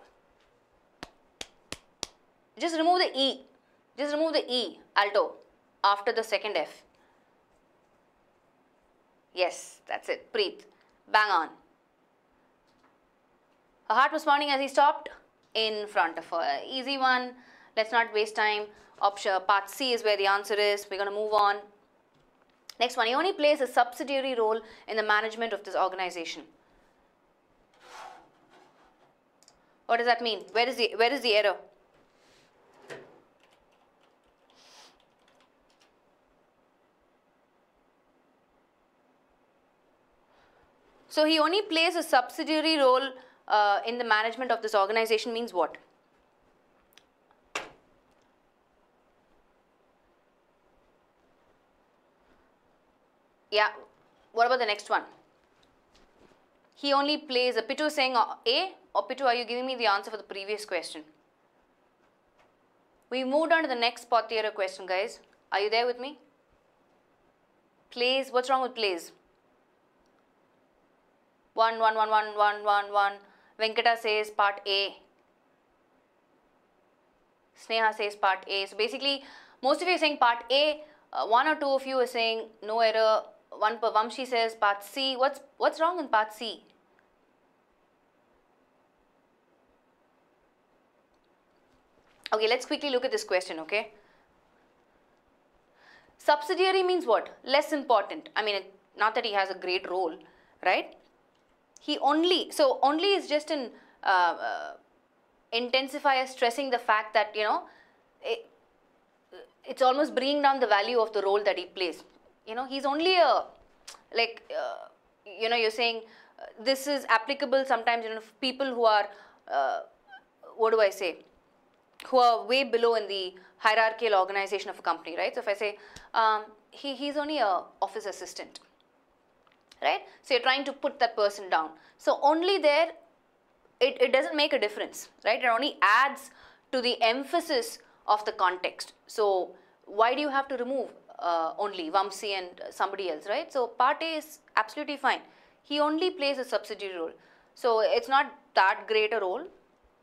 Just remove the E. Just remove the E, alto, after the second F. Yes, that's it. Preet. Bang on. Her heart was pounding as he stopped in front of her. Easy one. Let's not waste time. Option part C is where the answer is. We're going to move on. Next one. He only plays a subsidiary role in the management of this organization. What does that mean? Where is the error? So he only plays a subsidiary role in the management of this organization means what? Yeah, what about the next one? He only plays, Pitu is saying A, or Pitu, are you giving me the answer for the previous question? We moved on to the next spot theatre question, guys. Are you there with me? Plays, what's wrong with plays? 1, 1, 1, 1, 1, 1, 1. Venkata says part A. Sneha says part A. So basically, most of you are saying part A. One or two of you are saying no error. Vamshi says part C. What's wrong in part C? Okay, let's quickly look at this question, okay? Subsidiary means what? Less important. I mean, not that he has a great role, right? He only, so only is just an intensifier stressing the fact that, you know, it's almost bringing down the value of the role that he plays. You know, he's only a, like, you know, you're saying this is applicable sometimes, you know, for people who are, what do I say, who are way below in the hierarchical organization of a company, right? So if I say, he's only a office assistant. Right? So you're trying to put that person down. So only there, it doesn't make a difference, right? It only adds to the emphasis of the context. So why do you have to remove only Vamsi and somebody else, right? So part A is absolutely fine. He only plays a subsidiary role. So it's not that great a role.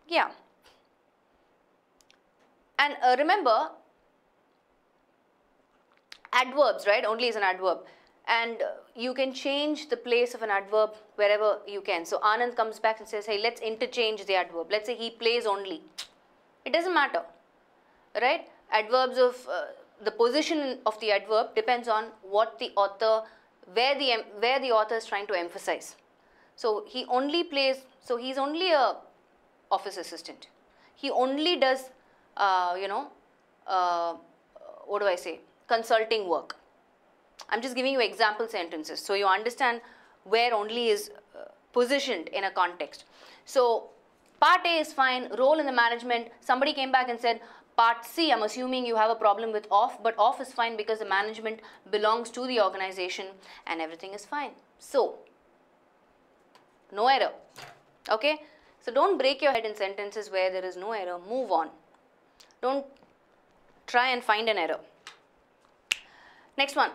Yeah. And remember, adverbs, right? Only is an adverb. And you can change the place of an adverb wherever you can. So Anand comes back and says, hey, let's interchange the adverb. Let's say he plays only. It doesn't matter, right? Adverbs of the position of the adverb depends on what the author, where the author is trying to emphasize. So he only plays, so he's only a office assistant. He only does, you know, what do I say, consulting work. I'm just giving you example sentences so you understand where only is positioned in a context. So part A is fine, role in the management. Somebody came back and said part C, I'm assuming you have a problem with off, but off is fine because the management belongs to the organization and everything is fine. So no error. Okay? So don't break your head in sentences where there is no error. Move on. Don't try and find an error. Next one.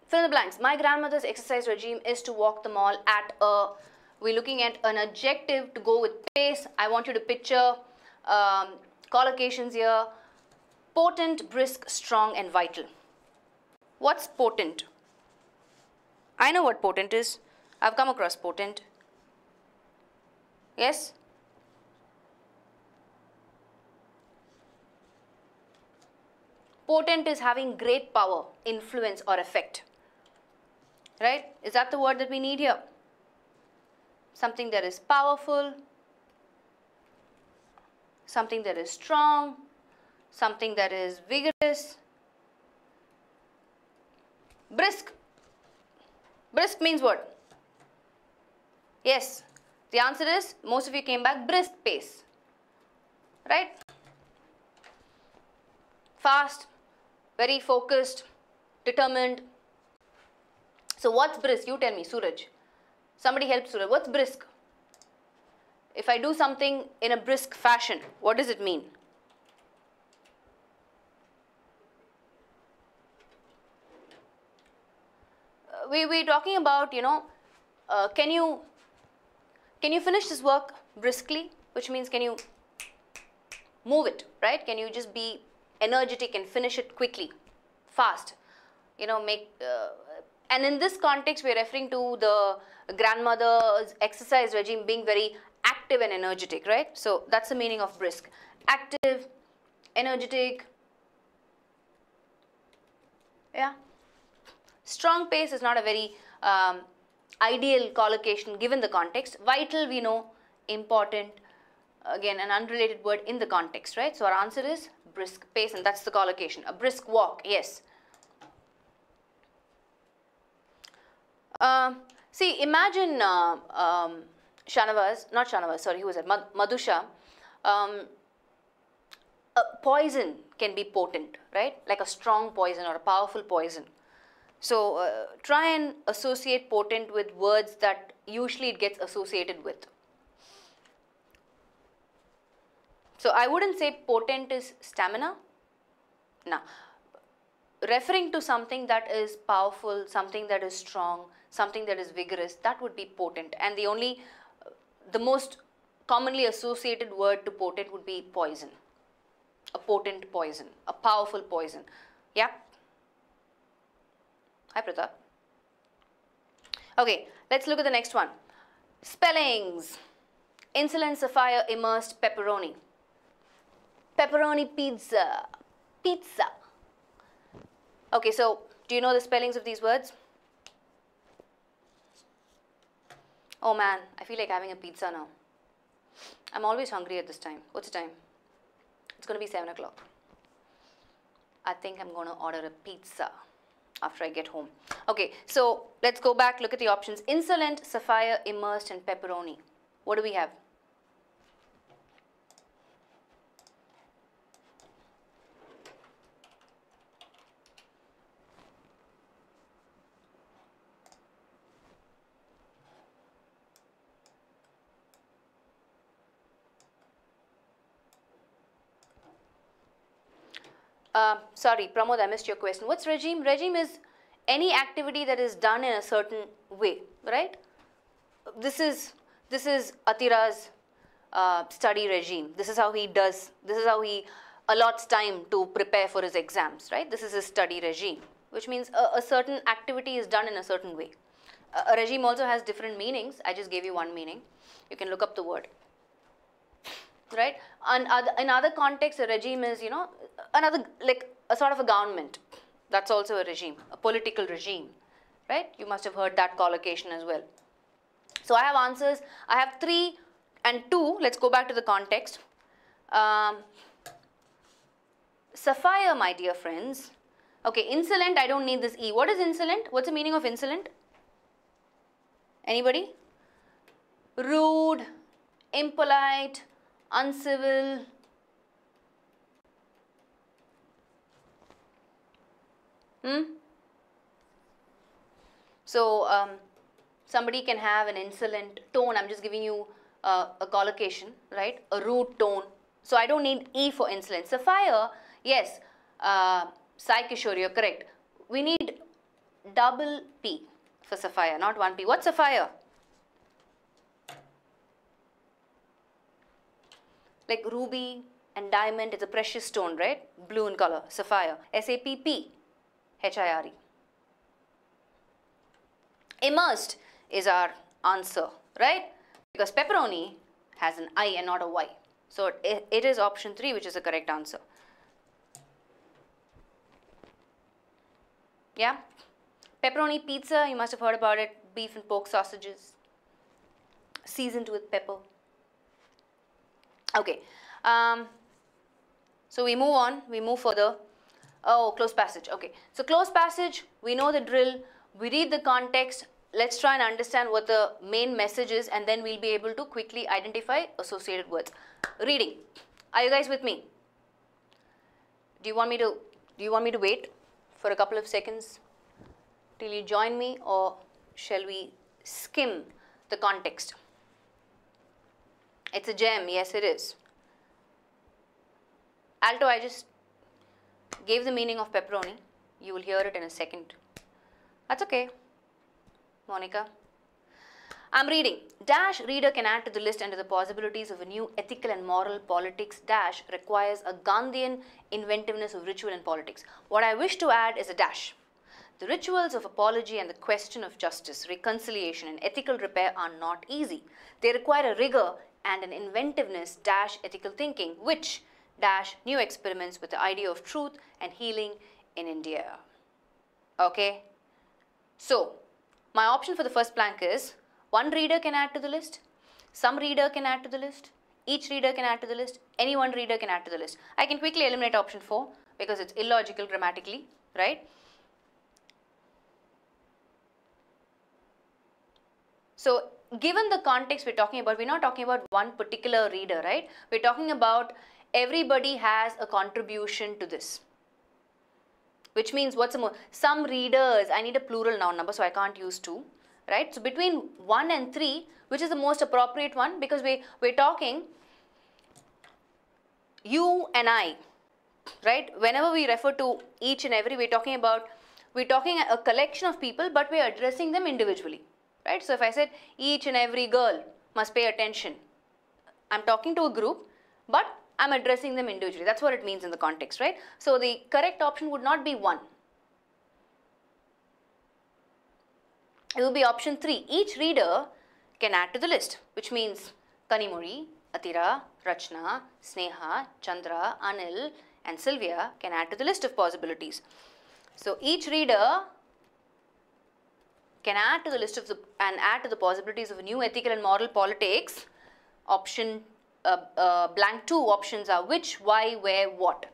Fill in the blanks. My grandmother's exercise regime is to walk the mall at a, we're looking at an adjective to go with pace. I want you to picture collocations here. Potent, brisk, strong and vital. What's potent? I know what potent is. I've come across potent. Yes? Potent is having great power, influence or effect. Right? Is that the word that we need here? Something that is powerful, something that is strong, something that is vigorous. Brisk. Brisk means what? Yes. The answer is, most of you came back, brisk pace. Right? Fast, very focused, determined. So what's brisk? You tell me, Suraj. Somebody help Suraj. What's brisk? If I do something in a brisk fashion, what does it mean? We're talking about, can you finish this work briskly? Which means, can you move it, right? Can you just be energetic and finish it quickly, fast? And in this context, we're referring to the grandmother's exercise regime being very active and energetic, right? So that's the meaning of brisk. Active, energetic. Yeah. Strong pace is not a very ideal collocation given the context. Vital, we know, important. Again, an unrelated word in the context, right? So our answer is brisk pace, and that's the collocation. A brisk walk, yes. See, imagine Shanavas, not Shanavas, sorry, who was it? Madhusha. A poison can be potent, right? Like a strong poison or a powerful poison. So try and associate potent with words that usually it gets associated with. So I wouldn't say potent is stamina. No. Referring to something that is powerful, something that is strong, something that is vigorous, that would be potent. And the most commonly associated word to potent would be poison. A potent poison, a powerful poison. Yeah? Hi, Pratap. Okay, let's look at the next one. Spellings. Insolent, sapphire, immersed, pepperoni. Pepperoni pizza. Pizza. Okay, so do you know the spellings of these words? Oh man, I feel like having a pizza now. I'm always hungry at this time. What's the time? It's going to be 7 o'clock. I think I'm going to order a pizza after I get home. Okay, so let's go back, look at the options. Insolent, sapphire, immersed, and pepperoni. What do we have? Sorry, Pramod, I missed your question. What's regime? Regime is any activity that is done in a certain way, right? This is Atira's study regime. This is how he allots time to prepare for his exams, right? This is his study regime, which means a certain activity is done in a certain way. A regime also has different meanings. I just gave you one meaning. You can look up the word. Right? And in other contexts, a regime is, another, like a sort of a government. That's also a regime, a political regime, right? You must have heard that collocation as well. So I have answers. I have 3 and 2. Let's go back to the context. Sapphire, my dear friends. Okay, insolent, I don't need this E. What is insolent? What's the meaning of insolent? Anybody? Rude, impolite, uncivil. So somebody can have an insolent tone. I'm just giving you a collocation, right? A rude tone. So I don't need E for insolent. Sapphire, yes. Sai Kishore, you're correct. We need double P for sapphire, not one P. What's sapphire? Like ruby and diamond, it's a precious stone, right? Blue in color, sapphire. S-A-P-P-H-I-R-E. Immersed is our answer, right? Because pepperoni has an I and not a Y. So it is option 3, which is the correct answer. Yeah? Pepperoni pizza, you must have heard about it. Beef and pork sausages, seasoned with pepper. Okay, so we move on, we move further. Oh, close passage, okay. So close passage, we know the drill, we read the context, let's try and understand what the main message is, and then we'll be able to quickly identify associated words. Reading, are you guys with me? Do you want me to wait for a couple of seconds till you join me, or shall we skim the context? It's a gem. Yes, it is. Alto, I just gave the meaning of pepperoni. You will hear it in a second. That's okay. Monica. I'm reading. Dash reader can add to the list under the possibilities of a new ethical and moral politics. Dash requires a Gandhian inventiveness of ritual and politics. What I wish to add is a dash. The rituals of apology and the question of justice, reconciliation and ethical repair are not easy. They require a rigor and an inventiveness dash ethical thinking, which dash new experiments with the idea of truth and healing in India. Okay? So, my option for the first blank is one reader can add to the list, some reader can add to the list, each reader can add to the list, any one reader can add to the list. I can quickly eliminate option 4 because it's illogical grammatically, right? So, given the context we're talking about, we're not talking about one particular reader, right? We're talking about everybody has a contribution to this. Which means what's more? Some readers, I need a plural noun number, so I can't use 2. Right? So between 1 and 3, which is the most appropriate one, because we're talking you and I, right? Whenever we refer to each and every, we're talking a collection of people, but we're addressing them individually, right? So if I said each and every girl must pay attention, I'm talking to a group, but I'm addressing them individually. That's what it means in the context, right? So the correct option would not be 1. It will be option 3. Each reader can add to the list, which means Kanimuri, Atira, Rachna, Sneha, Chandra, Anil and Sylvia can add to the list of possibilities. So each reader can add to the list of add to the possibilities of a new ethical and moral politics. Option blank 2 options are which, why, where, what.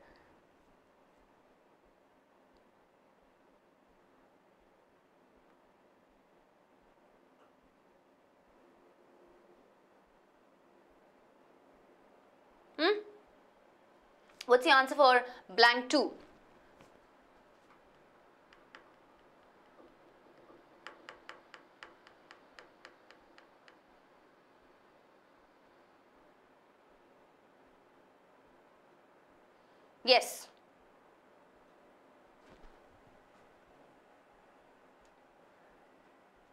What's the answer for blank 2? Yes.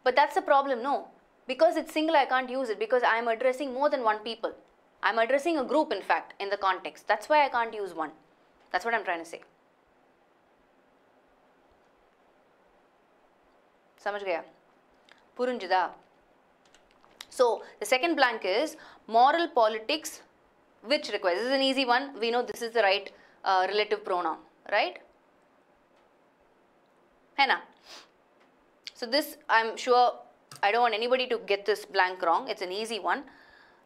But that's the problem, no. Because it's single, I can't use it because I am addressing more than one people. I'm addressing a group, in fact, in the context. That's why I can't use 1. That's what I'm trying to say. Samajh gaya? Purunjida. So, the second blank is moral politics, which requires. This is an easy one. We know this is the right relative pronoun, right? Henna. So, this I'm sure I don't want anybody to get this blank wrong. It's an easy one.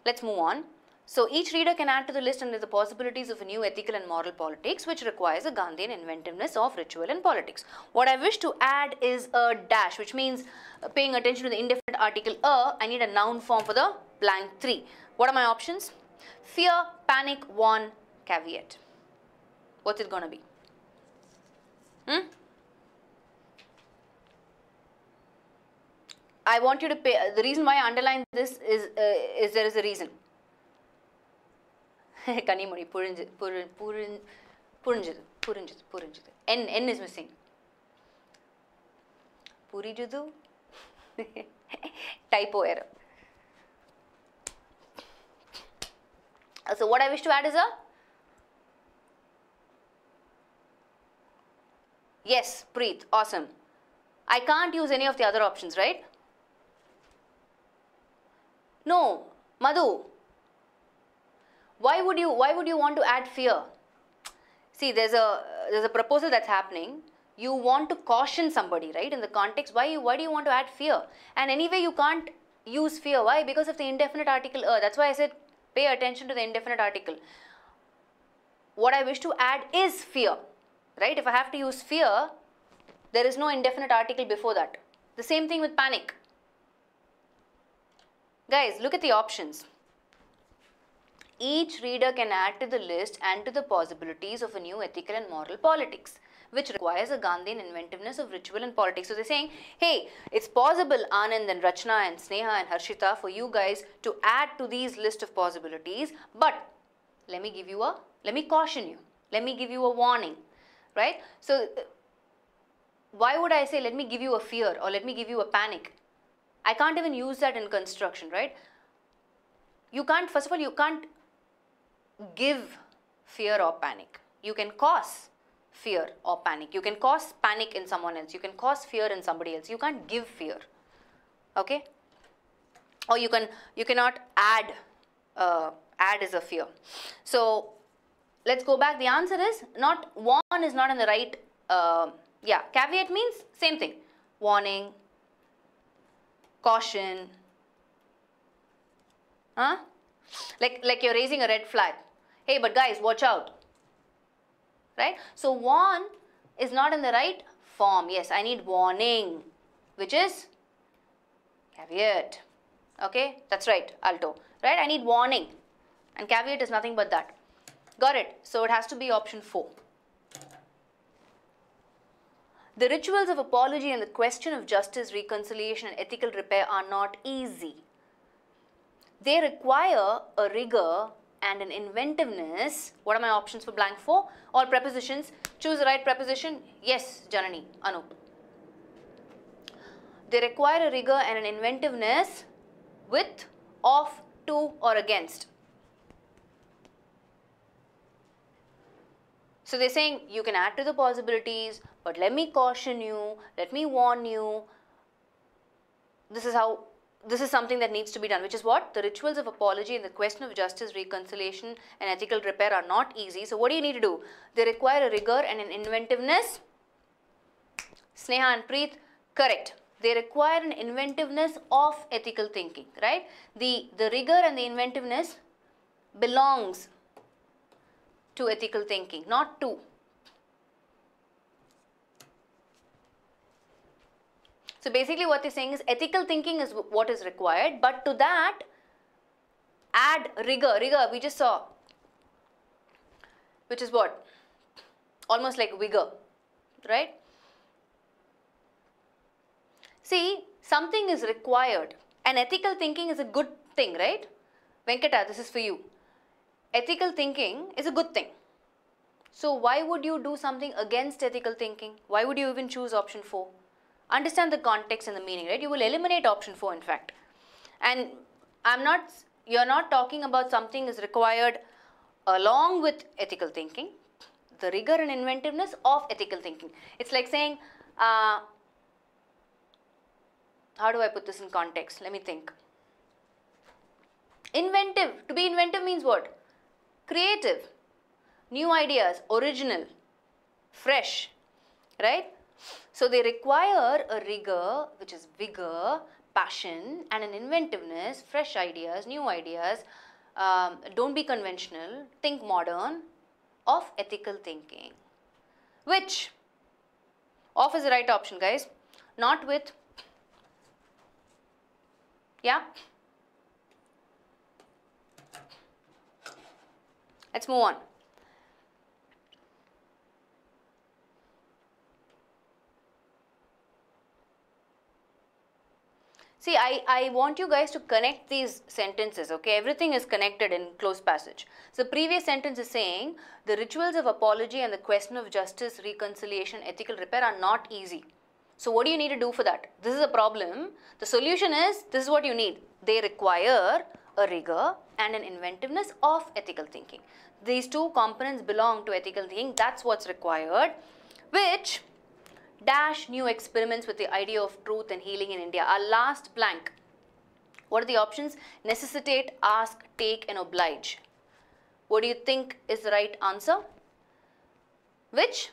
Let's move on. So each reader can add to the list under the possibilities of a new ethical and moral politics, which requires a Gandhian inventiveness of ritual and politics. What I wish to add is a dash, which means paying attention to the indefinite article a. I need a noun form for the blank 3. What are my options? Fear, panic, warn, caveat. What's it going to be? I want you to pay. The reason why I underline this is there is a reason. Kanimuri, Purinjadu. N is missing. Purijudu. Typo error. So what I wish to add is a yes, Preet, awesome. I can't use any of the other options, right? No, Madhu. Why would you want to add fear? See, there's a proposal that's happening. You want to caution somebody, right? In the context, why do you want to add fear? And anyway, you can't use fear. Why? Because of the indefinite article a. That's why I said pay attention to the indefinite article. What I wish to add is fear, right? If I have to use fear, there is no indefinite article before that. The same thing with panic. Guys, look at the options. Each reader can add to the list and to the possibilities of a new ethical and moral politics, which requires a Gandhian inventiveness of ritual and politics. So they're saying, hey, it's possible, Anand and Rachna and Sneha and Harshita, for you guys to add to these list of possibilities, but let me caution you, let me give you a warning, right? So why would I say let me give you a fear or let me give you a panic? I can't even use that in construction, right? You can't, first of all, you can't give fear or panic. You can cause fear or panic. You can cause panic in someone else. You can cause fear in somebody else. You can't give fear, okay? Or you cannot add as a fear. So let's go back. The answer is not, warn is not in the right, caveat means same thing. Warning, caution, like you're raising a red flag. Hey, but guys, watch out, right? So warn is not in the right form. Yes, I need warning, which is caveat. Okay, that's right, alto, right? I need warning, and caveat is nothing but that. Got it? So it has to be option 4. The rituals of apology and the question of justice, reconciliation, and ethical repair are not easy. They require a rigor and an inventiveness. What are my options for blank 4? All prepositions. Choose the right preposition. Yes, Janani, Anup. They require a rigor and an inventiveness with, of, to, or against. So they're saying you can add to the possibilities, but let me caution you, let me warn you. This is something that needs to be done, which is what? The rituals of apology and the question of justice, reconciliation, and ethical repair are not easy. So what do you need to do? They require a rigor and an inventiveness. Sneha and Preet, correct. They require an inventiveness of ethical thinking, right? The rigor and the inventiveness belongs to ethical thinking, not to. So basically what they're saying is ethical thinking is what is required, but to that add rigor. Rigor we just saw, which is what? Almost like vigor, right? See, something is required and ethical thinking is a good thing, right? Venkata, this is for you. Ethical thinking is a good thing. So why would you do something against ethical thinking? Why would you even choose option 4? Understand the context and the meaning, right? You will eliminate option 4 in fact. And you're not talking about something is required along with ethical thinking. The rigor and inventiveness of ethical thinking. It's like saying, how do I put this in context? Let me think. Inventive. To be inventive means what? Creative. New ideas, original, fresh, right? So they require a rigor, which is vigor, passion, and an inventiveness, fresh ideas, new ideas. Don't be conventional, think modern, of ethical thinking. Which, of is the right option, guys. Not with, yeah. Let's move on. See, I want you guys to connect these sentences, okay? Everything is connected in close passage. So the previous sentence is saying, the rituals of apology and the question of justice, reconciliation, ethical repair are not easy. So what do you need to do for that? This is a problem. The solution is, this is what you need. They require a rigor and an inventiveness of ethical thinking. These two components belong to ethical thinking. That's what's required, which dash new experiments with the idea of truth and healing in India. Our last blank. What are the options? Necessitate, ask, take, and oblige. What do you think is the right answer? Which?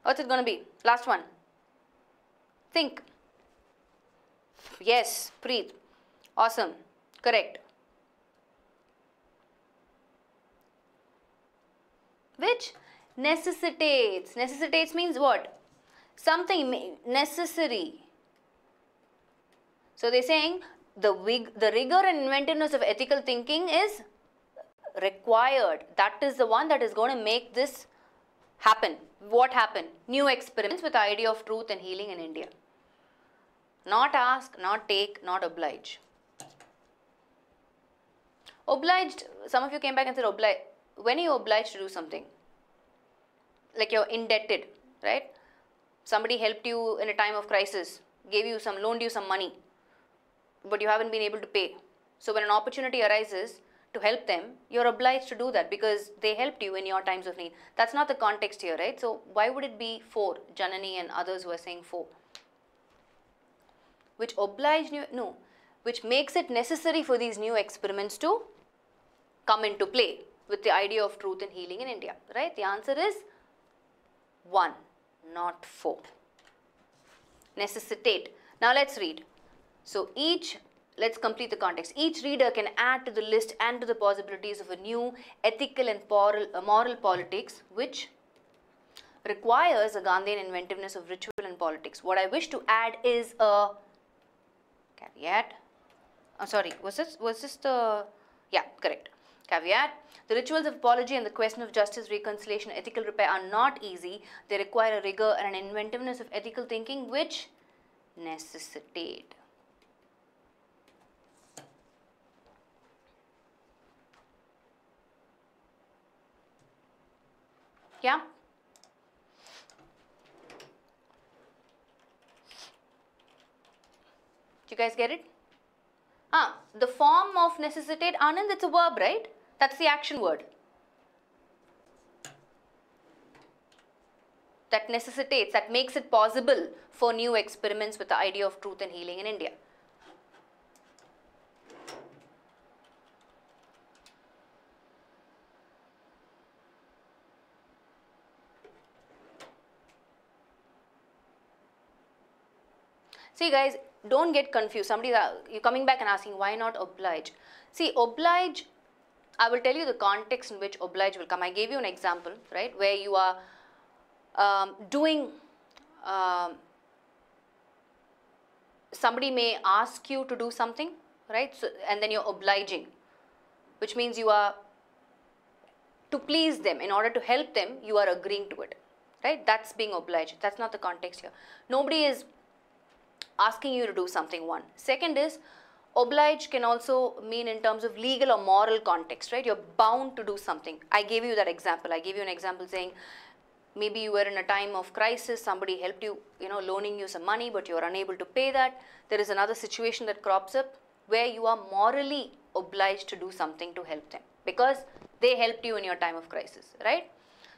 What's it going to be? Last one. Think. Yes, Preet. Awesome. Correct. Which? Necessitates. Necessitates means what? something necessary. So they're saying the rigor and inventiveness of ethical thinking is required. That is the one that is going to make this happen. What happened? New experiments with the idea of truth and healing in India. Not ask, not take, not oblige. Obliged, some of you came back and said obliged. When are you obliged to do something? Like you're indebted, right? Somebody helped you in a time of crisis, loaned you some money, but you haven't been able to pay. So when an opportunity arises to help them, you're obliged to do that because they helped you in your times of need. That's not the context here, right? So why would it be for? Janani and others who are saying for. Which oblige you? No. Which makes it necessary for these new experiments to come into play with the idea of truth and healing in India, right? The answer is 1, not 4. Necessitate. Now let's read. So let's complete the context. Each reader can add to the list and to the possibilities of a new ethical and moral politics which requires a Gandhian inventiveness of ritual and politics. What I wish to add is a caveat. Oh, sorry, was this the, yeah, correct. Caveat. The rituals of apology and the question of justice, reconciliation, ethical repair are not easy. They require a rigor and an inventiveness of ethical thinking which necessitate. Yeah? Do you guys get it? The form of necessitate, Anand, it's a verb, right? That's the action word. That necessitates, that makes it possible for new experiments with the idea of truth and healing in India. See guys, don't get confused. You're coming back and asking why not oblige. See, oblige, I will tell you the context in which oblige will come. I gave you an example, right, where you are somebody may ask you to do something, right, so, and then you're obliging, which means you are, to please them, in order to help them, you are agreeing to it, right? That's being obliged. That's not the context here. Nobody is asking you to do something, one. Second is, oblige can also mean in terms of legal or moral context, right? You're bound to do something. I gave you that example. I gave you an example saying, maybe you were in a time of crisis, somebody helped you, loaning you some money, but you are unable to pay that. There is another situation that crops up where you are morally obliged to do something to help them because they helped you in your time of crisis, right?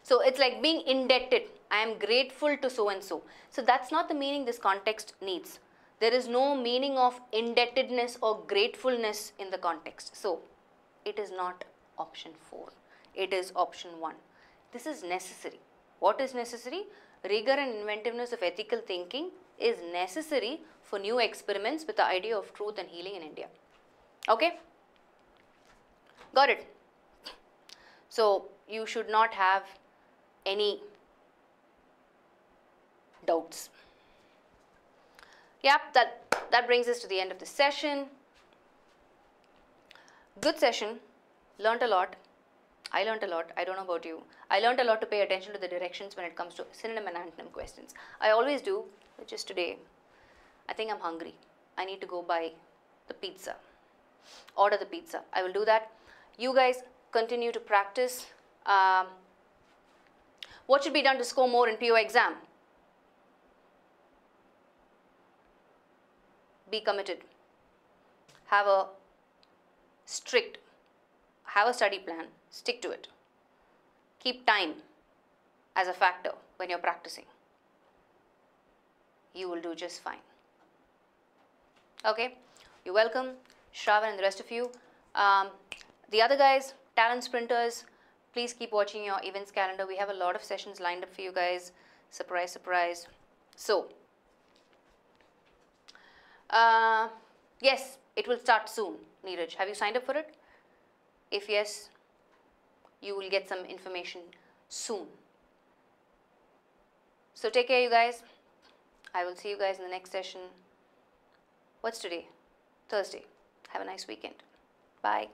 So it's like being indebted. I am grateful to so-and-so. So that's not the meaning this context needs. There is no meaning of indebtedness or gratefulness in the context. So it is not option 4. It is option 1. This is necessary. What is necessary? Rigor and inventiveness of ethical thinking is necessary for new experiments with the idea of truth and healing in India. Okay? Got it? So you should not have any doubts. Yep, that brings us to the end of the session. Good session. Learned a lot. I learned a lot. I don't know about you. I learned a lot to pay attention to the directions when it comes to synonym and antonym questions. I always do, but just today, I think I'm hungry. I need to go buy the pizza. Order the pizza. I will do that. You guys continue to practice. What should be done to score more in PO exam? Be committed. Have a study plan. Stick to it. Keep time as a factor when you're practicing. You will do just fine. Okay? You're welcome. Shravan and the rest of you. The other guys, talent sprinters, please keep watching your events calendar. We have a lot of sessions lined up for you guys. Surprise, surprise. So, yes, it will start soon, Neeraj. Have you signed up for it? If yes, you will get some information soon. So take care, you guys. I will see you guys in the next session. What's today? Thursday. Have a nice weekend. Bye.